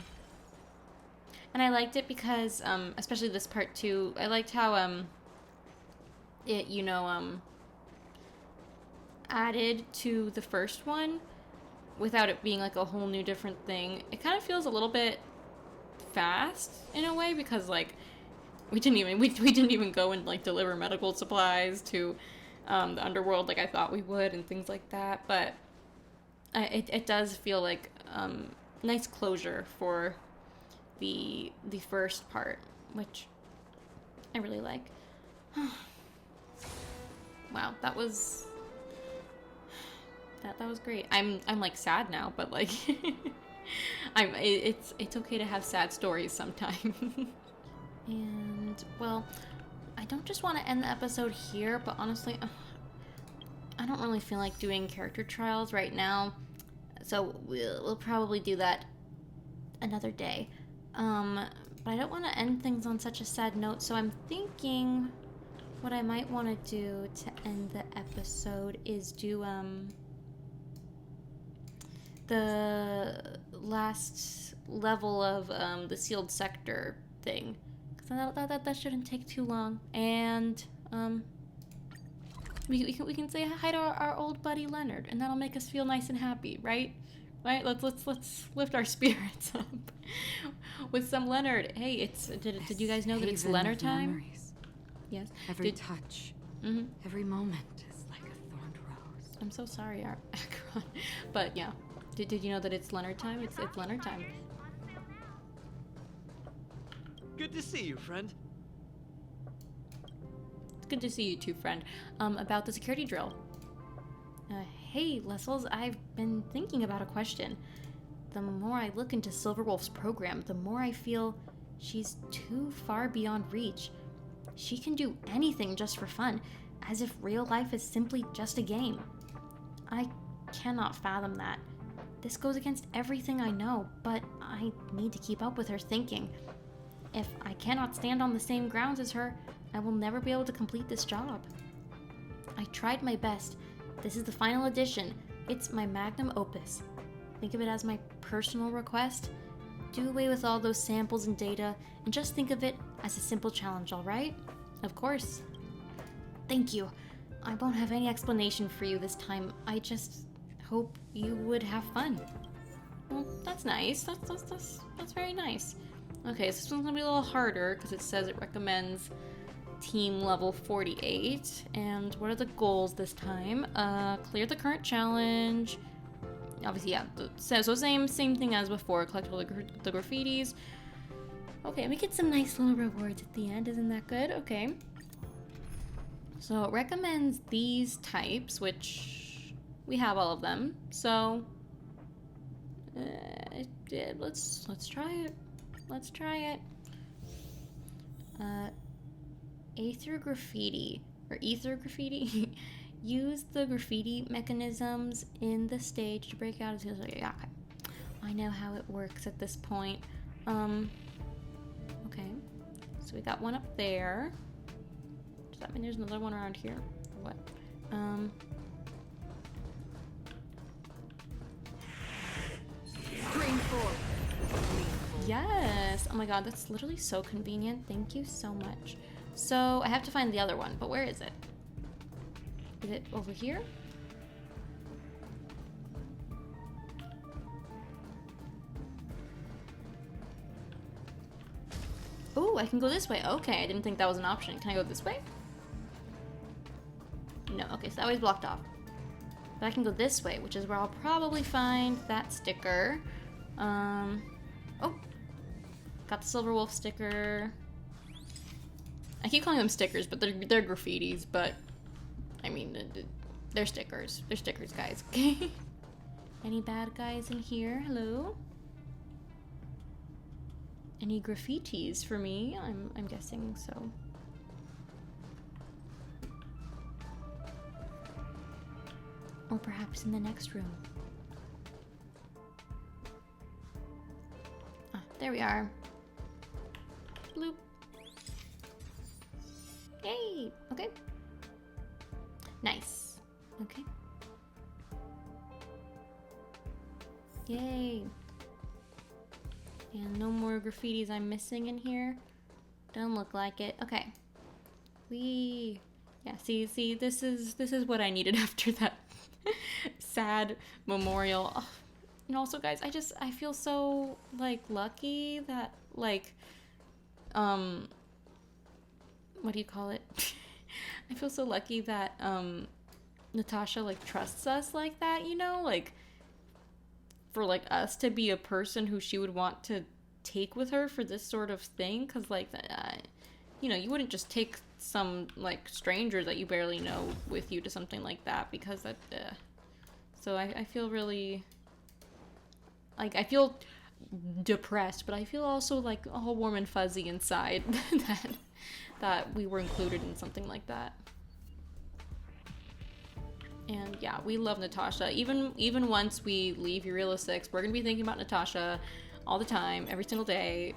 And I liked it because, especially this part too, I liked how, it, you know, added to the first one without it being like a whole new different thing. It kind of feels a little bit fast in a way because like we didn't even go and like deliver medical supplies to the underworld like I thought we would and things like that, but it does feel like nice closure for the first part, which I really like. Wow, that was great. I'm like sad now, but like it's okay to have sad stories sometimes. And well, I don't just want to end the episode here, but honestly, I don't really feel like doing character trials right now, so we'll probably do that another day. But I don't want to end things on such a sad note, so I'm thinking what I might want to do to end the episode is do the last level of the sealed sector thing, because that shouldn't take too long, and we can say hi to our old buddy Leonard, and that'll make us feel nice and happy, right? Right? Let's lift our spirits up with some Leonard. Hey, did you guys know that it's Leonard time? Memories. Yes. Every touch, every moment is like a thorned rose. I'm so sorry, Acheron. But yeah, did you know that it's Leonard time? It's Leonard time. Good to see you, friend. It's good to see you too, friend. About the security drill. Hey, Lessels, I've been thinking about a question. The more I look into Silverwolf's program, the more I feel she's too far beyond reach. She can do anything just for fun, as if real life is simply just a game. I cannot fathom that. This goes against everything I know, but I need to keep up with her thinking. If I cannot stand on the same grounds as her, I will never be able to complete this job. I tried my best. This is the final edition. It's my magnum opus. Think of it as my personal request. Do away with all those samples and data, and just think of it as a simple challenge, alright? Of course. Thank you. I won't have any explanation for you this time. I just hope you would have fun. Well, that's nice. That's very nice. Okay, so this one's gonna be a little harder, because it says it recommends team level 48. And what are the goals this time? Clear the current challenge. Obviously, yeah, so same thing as before. Collect all the graffitis. Okay, we get some nice little rewards at the end. Isn't that good? Okay. So it recommends these types, which we have all of them. So let's try it. Let's try it. Aether graffiti or ether graffiti. Use the graffiti mechanisms in the stage to break out. Yeah, okay. I know how it works at this point. Okay. So we got one up there. Does that mean there's another one around here? Or what? Green 4. Yes. Oh my god, that's literally so convenient. Thank you so much. So I have to find the other one, but where is it? Is it over here? Oh, I can go this way. Okay, I didn't think that was an option. Can I go this way? No, okay, so that way's blocked off. But I can go this way, which is where I'll probably find that sticker. Oh, got the Silverwolf sticker. I keep calling them stickers, but they're graffitis, but I mean, they're stickers. They're stickers, guys. Any bad guys in here? Hello? Any graffitis for me? I'm guessing so. Or perhaps in the next room. Ah, there we are. Bloop. Yay! Okay. Nice. Okay. Yay. And no more graffitis I'm missing in here. Don't look like it. Okay. Yeah, see, this is what I needed after that sad memorial. Oh, and also, guys, I feel so, like, lucky that, like, what do you call it? I feel so lucky that, Natasha, like, trusts us like that, you know? Like, for, like, us to be a person who she would want to take with her for this sort of thing. Because, like, you know, you wouldn't just take some, like, stranger that you barely know with you to something like that. Because that, So I feel really, like, I feel depressed. But I feel also, like, all warm and fuzzy inside that we were included in something like that. And yeah, we love Natasha. Even once we leave Eureka 6, we're gonna be thinking about Natasha all the time, every single day.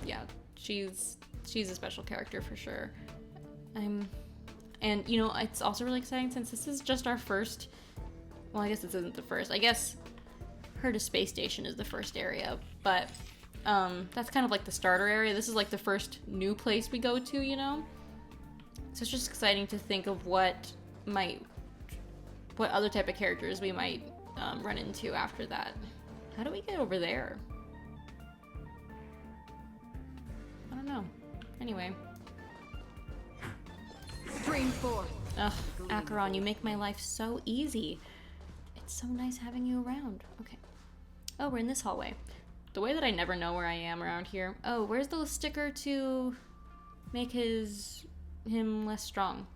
Yeah, she's a special character for sure. And you know, it's also really exciting since this is just our first, well, I guess this isn't the first. I guess her to space station is the first area, but that's kind of like the starter area. This is like the first new place we go to, you know? So it's just exciting to think of what other type of characters we might run into after that. How do we get over there? I don't know. Anyway. Stream 4. Ugh, Acheron, you make my life so easy. It's so nice having you around. Okay. Oh, we're in this hallway. The way that I never know where I am around here. Oh, where's the sticker to make him less strong?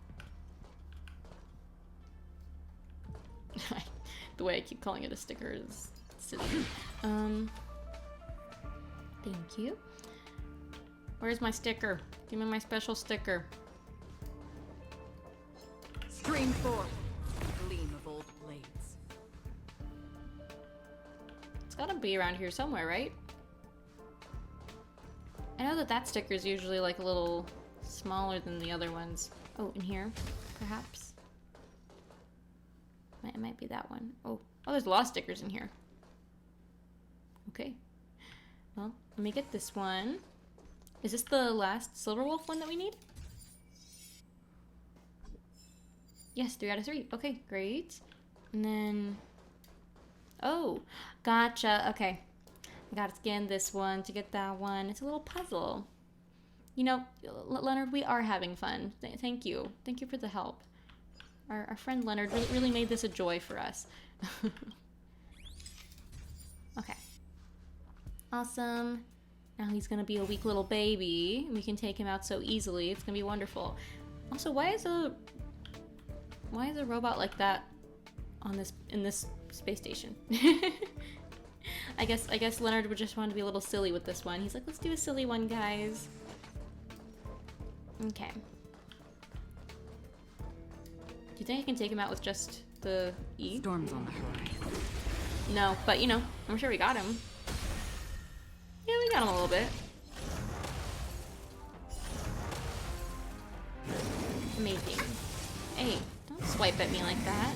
The way I keep calling it a sticker is silly. Thank you. Where's my sticker? Give me my special sticker. Stream 4. Gleam of old blades. It's gotta be around here somewhere, right? I know that sticker is usually like a little smaller than the other ones. Oh, in here, perhaps? It might be that one. Oh, there's a lot of stickers in here. Okay. Well, let me get this one. Is this the last Silver Wolf one that we need? Yes, 3 out of 3. Okay, great. And then... Oh, gotcha. Okay. I gotta scan this one to get that one. It's a little puzzle. You know, Leonard, we are having fun. Thank you. Thank you for the help. Our friend Leonard really made this a joy for us. Okay. Awesome. Now he's gonna be a weak little baby. We can take him out so easily. It's gonna be wonderful. Also, why is a robot like that in this space station? I guess Leonard would just want to be a little silly with this one. He's like, let's do a silly one, guys. Okay. Do you think I can take him out with just the E? Storm's on the horizon. No, but you know, I'm sure we got him. Yeah, we got him a little bit. Amazing. Hey, don't swipe at me like that.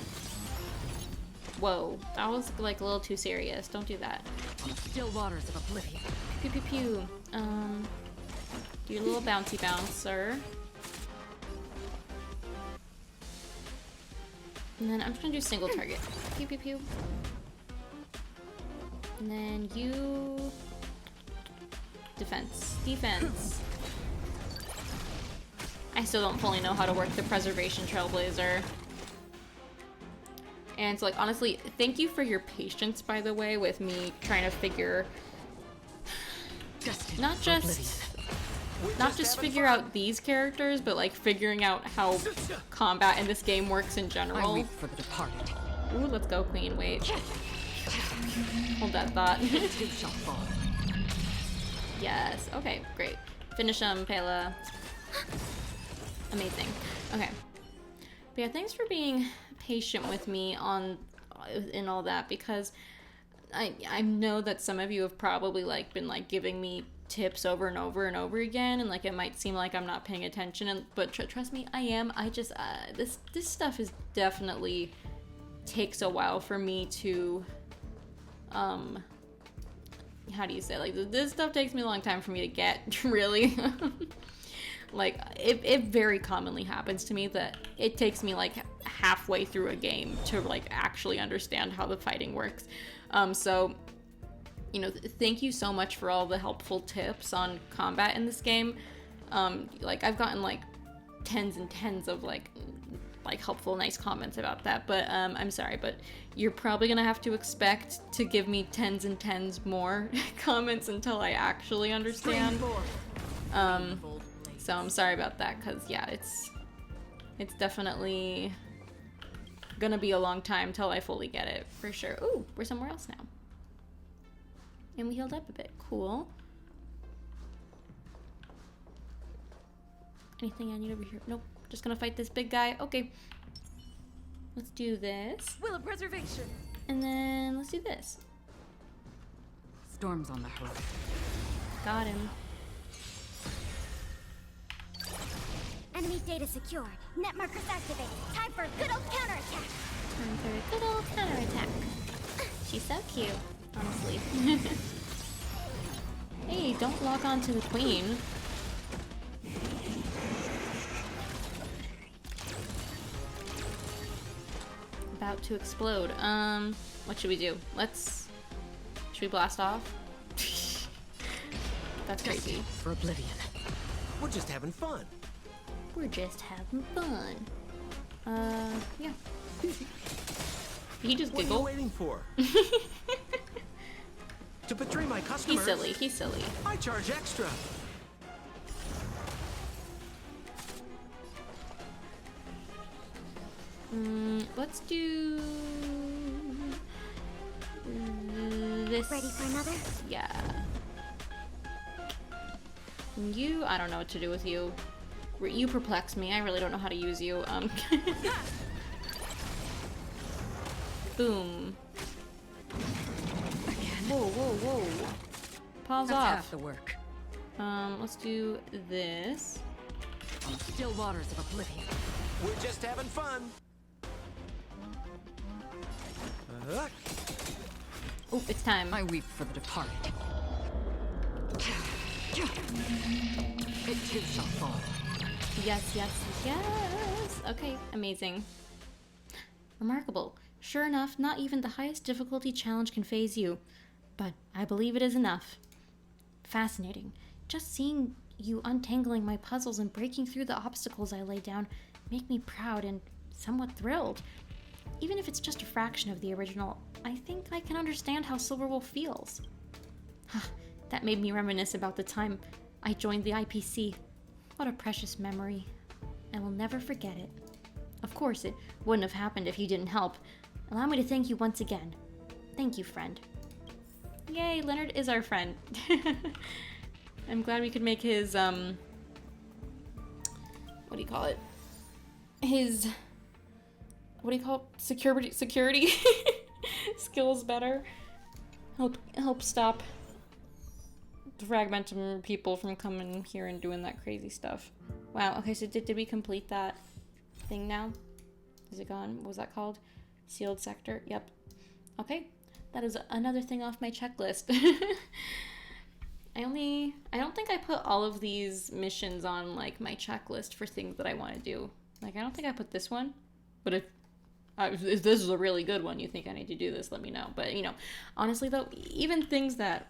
Whoa, that was like a little too serious. Don't do that. On the still waters of oblivion. Pew pew pew. Do your little bouncy bouncer. And then I'm just gonna do single target. Pew pew pew. And then you... Defense. Defense. I still don't fully know how to work the Preservation Trailblazer. And so, like, honestly, thank you for your patience, by the way, with me trying to figure... Not just figure out these characters, but, like, figuring out how combat in this game works in general. I weep for the departed. Ooh, let's go, Queen. Wait. Hold that thought. Yes. Okay, great. Finish him, Pela. Amazing. Okay. But yeah, thanks for being patient with me in all that, because I know that some of you have probably like been like giving me tips over and over and over again, and like it might seem like I'm not paying attention, but trust me, I am. I just this stuff is definitely takes a while for me to how do you say, like, this stuff takes me a long time for me to get, really. Like, it very commonly happens to me that it takes me, like, halfway through a game to, like, actually understand how the fighting works. So, you know, thank you so much for all the helpful tips on combat in this game. Like, I've gotten, like, tens and tens of, like helpful, nice comments about that, but I'm sorry, but you're probably gonna have to expect to give me tens and tens more comments until I actually understand. So I'm sorry about that, because yeah, it's definitely gonna be a long time till I fully get it, for sure. Ooh, we're somewhere else now. And we healed up a bit. Cool. Anything I need over here? Nope. Just gonna fight this big guy. Okay. Let's do this. Will of preservation. And then let's do this. Storm's on the horizon. Got him. Enemy data secured. Net markers activated. Time for a good old counterattack. Time for a good old counterattack. She's so cute, honestly. Hey, don't lock on to the queen. About to explode. What should we do? Should we blast off? That's crazy. For oblivion. We're just having fun. We're just having fun. Yeah. He just What are you giggled. waiting for? To betray my customers? He's silly. He's silly. I charge extra. Let's do this. Ready for another? Yeah. You, I don't know what to do with you. You perplex me. I really don't know how to use you. Boom. Whoa, whoa, whoa. Pause That's off. half the work. Let's do this. On the still waters of oblivion. We're just having fun. Oh, it's time. I weep for the departed. It too shall fall. Yes, yes, yes. Okay, amazing. Remarkable. Sure enough, not even the highest difficulty challenge can faze you. But I believe it is enough. Fascinating. Just seeing you untangling my puzzles and breaking through the obstacles I laid down make me proud and somewhat thrilled. Even if it's just a fraction of the original, I think I can understand how Silverwolf feels. That made me reminisce about the time I joined the IPC. What a precious memory. I will never forget it. Of course, it wouldn't have happened if you didn't help. Allow me to thank you once again. Thank you, friend. Yay, Leonard is our friend. I'm glad we could make his, what do you call it? His, what do you call it? Security skills better. Help stop fragmentum people from coming here and doing that crazy stuff. Wow, okay, so did we complete that thing now? Is it gone? What was that called? Sealed sector? Yep. Okay, that is another thing off my checklist. I don't think I put all of these missions on, like, my checklist for things that I want to do. Like, I don't think I put this one, but if this is a really good one, you think I need to do this, let me know. But, you know, honestly, though, even things that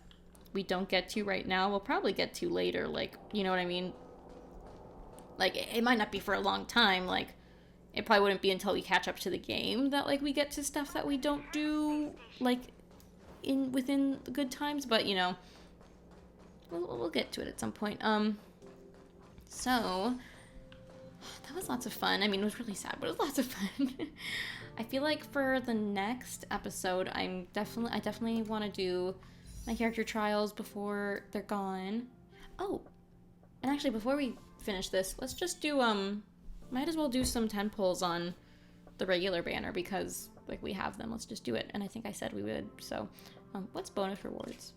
we don't get to right now, we'll probably get to later, like, you know what I mean? Like, it might not be for a long time, like, it probably wouldn't be until we catch up to the game that, like, we get to stuff that we don't do, like, within the good times, but, you know, we'll get to it at some point. So, that was lots of fun. I mean, it was really sad, but it was lots of fun. I feel like for the next episode, I definitely want to do my character trials before they're gone. Oh, and actually, before we finish this, let's just do, might as well do some 10 pulls on the regular banner because, like, we have them. Let's just do it. And I think I said we would. So, what's bonus rewards?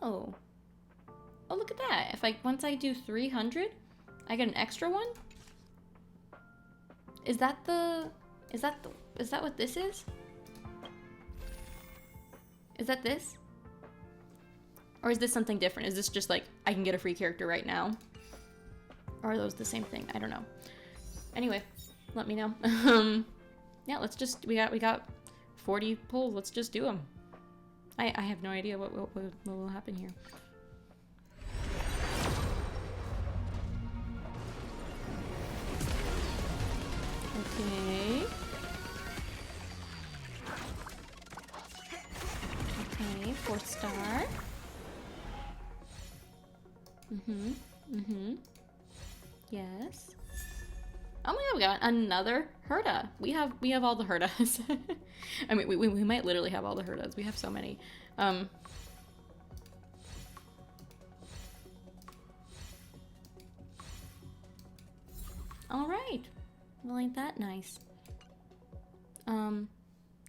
Oh, look at that. If once I do 300, I get an extra one? Is that what this is? Is that this? Or is this something different? Is this just like, I can get a free character right now? Or are those the same thing? I don't know. Anyway, let me know. Yeah, let's just, we got 40 pulls. Let's just do them. I have no idea what will happen here. Okay. Okay, 4th star. Yes. Oh my god, we got another Herda. We have all the Herdas. I mean, we might literally have all the Herdas. We have so many. All right. Well, ain't that nice? I'm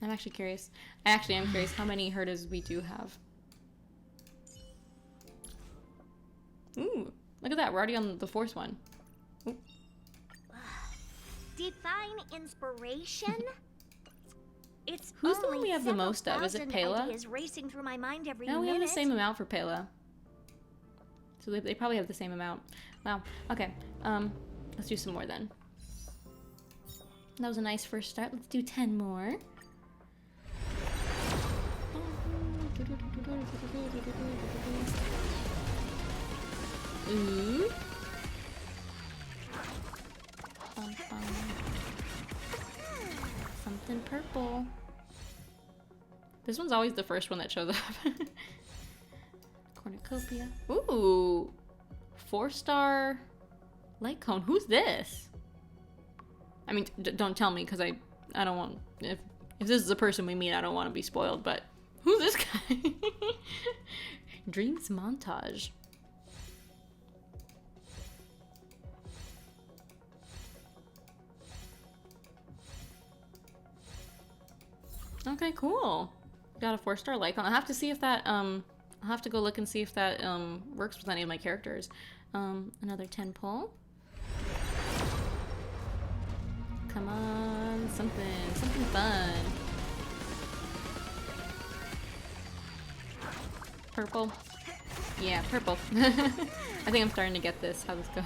actually curious. I actually am curious how many Herdas we do have. Ooh, look at that. We're already on the 4th one. Ooh. Divine inspiration? It's Who's the only one we have the most of? Is it several Pela? thousand ideas racing through my mind every No, we minute. have the same amount for Pela. So they probably have the same amount. Wow. Okay. Let's do some more then. That was a nice first start. Let's do 10 more. Ooh. Something purple. This one's always the first one that shows up. Cornucopia. Ooh. 4-star light cone. Who's this? I mean, don't tell me, because I don't want... If this is a person we meet, I don't want to be spoiled, but... Who's this guy? Dreams montage. Okay, cool. Got a 4-star like on. I'll have to see if that I'll have to go look and see if that works with any of my characters. Another 10 pull. Come on, something fun. Purple. Yeah, purple. I think I'm starting to get this, how this goes.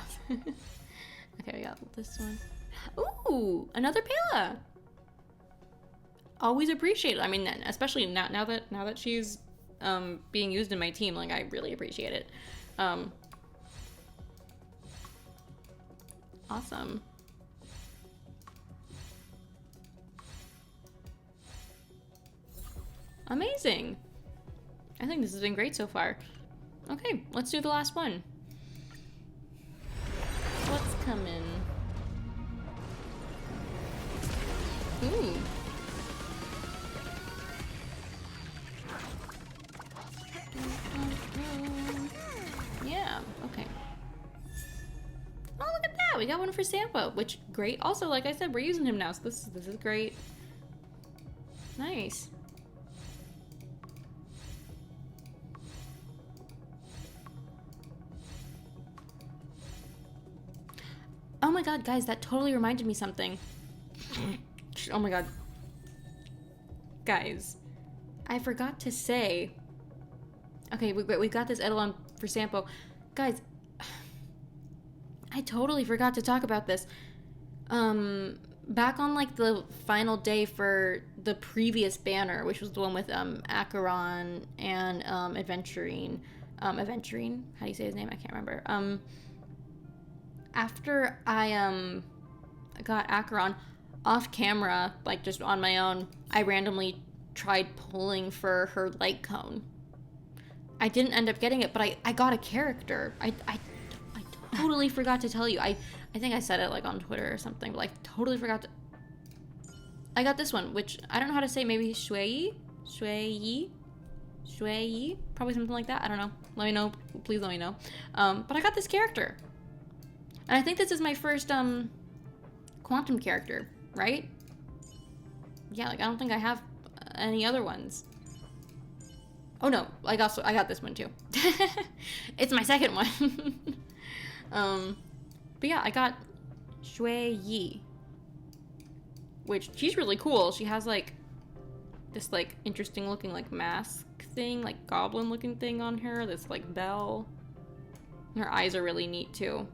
Okay, we got this one. Ooh, another Pela. Always appreciate it. I mean, especially now that she's being used in my team, like, I really appreciate it. Awesome. Amazing. I think this has been great so far. Okay, let's do the last one. What's coming? Ooh. Yeah, okay. Oh, look at that! We got one for Sampo, which, great. Also, like I said, we're using him now, so this is great. Nice. Oh my god, guys, that totally reminded me something. Oh my god. Guys, I forgot to say... Okay, we got this Eidolon for Sampo. Guys, I totally forgot to talk about this. Back on, like, the final day for the previous banner, which was the one with, Acheron and, Aventurine. Aventurine? How do you say his name? I can't remember. After I, got Acheron off camera, like, just on my own, I randomly tried pulling for her light cone. I didn't end up getting it, but I got a character. I totally forgot to tell you. I think I said it, like, on Twitter or something, but I totally forgot to... I got this one, which I don't know how to say. Maybe Shui? Shui? Probably something like that. I don't know. Let me know. Please let me know. But I got this character. And I think this is my first, Quantum character, right? Yeah, like, I don't think I have any other ones. Oh no, I got this one too. It's my second one. But yeah, I got Shui Yi, which she's really cool. She has like this like interesting looking like mask thing, like goblin looking thing on her. This like bell. And her eyes are really neat too.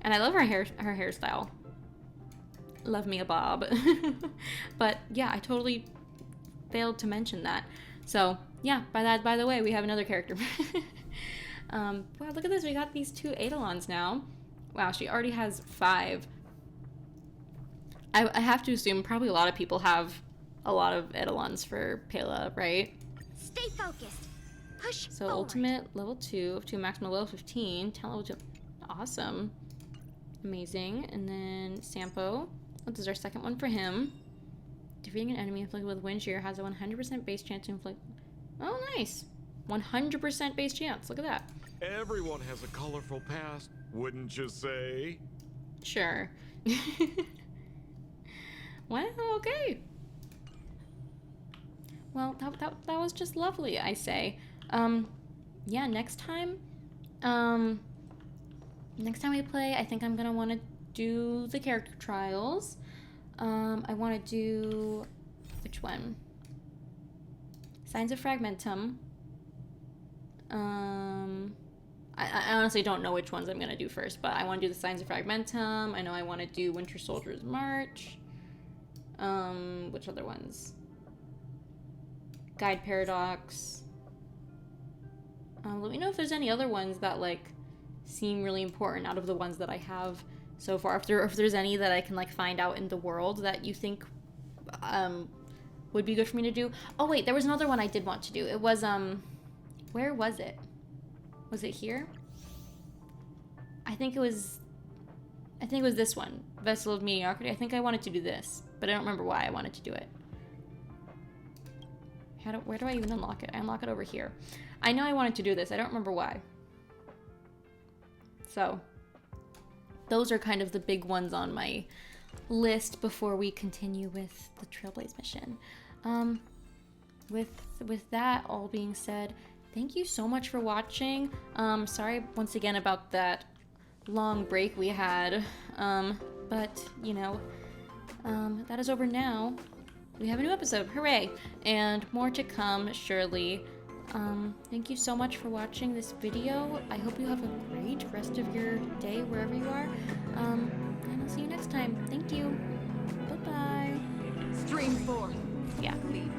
And I love her hairstyle. Love me a bob. But yeah, I totally failed to mention that. So yeah, by the way, we have another character. Wow, look at this. We got these 2 Eidolons now. Wow, she already has 5. I have to assume probably a lot of people have a lot of Eidolons for Pela, right? Stay focused. Push So forward. ultimate level 2, up to maximum level 15. Talent level 2. Awesome. Amazing. And then Sampo. This is our second one for him. Defeating an enemy inflicted with wind shear has a 100% base chance to inflict... Oh, nice. 100% base chance. Look at that. Everyone has a colorful past, wouldn't you say? Sure. Well, okay. Well, that was just lovely, I say. Yeah, next time Next time we play, I think I'm gonna want to do the character trials. I want to do, which one? Signs of Fragmentum. I honestly don't know which ones I'm gonna do first, but I want to do the Signs of Fragmentum. I know I want to do Winter Soldier's March. Which other ones? Guide Paradox. Let me know if there's any other ones that like seem really important out of the ones that I have so far. If there's any that I can like find out in the world that you think would be good for me to do. Oh wait, there was another one I did want to do. It was where was it? Was it here? I think it was this one, Vessel of Mediocrity. I think I wanted to do this, but I don't remember why I wanted to do it. Where do I even unlock it? I unlock it over here. I know I wanted to do this. I don't remember why. So, those are kind of the big ones on my list before we continue with the Trailblaze mission. With that all being said, thank you so much for watching. Sorry once again about that long break we had, but you know, that is over now. We have a new episode, hooray! And more to come, surely. Thank you so much for watching this video. I hope you have a great rest of your day wherever you are. And I'll see you next time. Thank you. Bye-bye. Stream 4. Yeah. Unbelievable.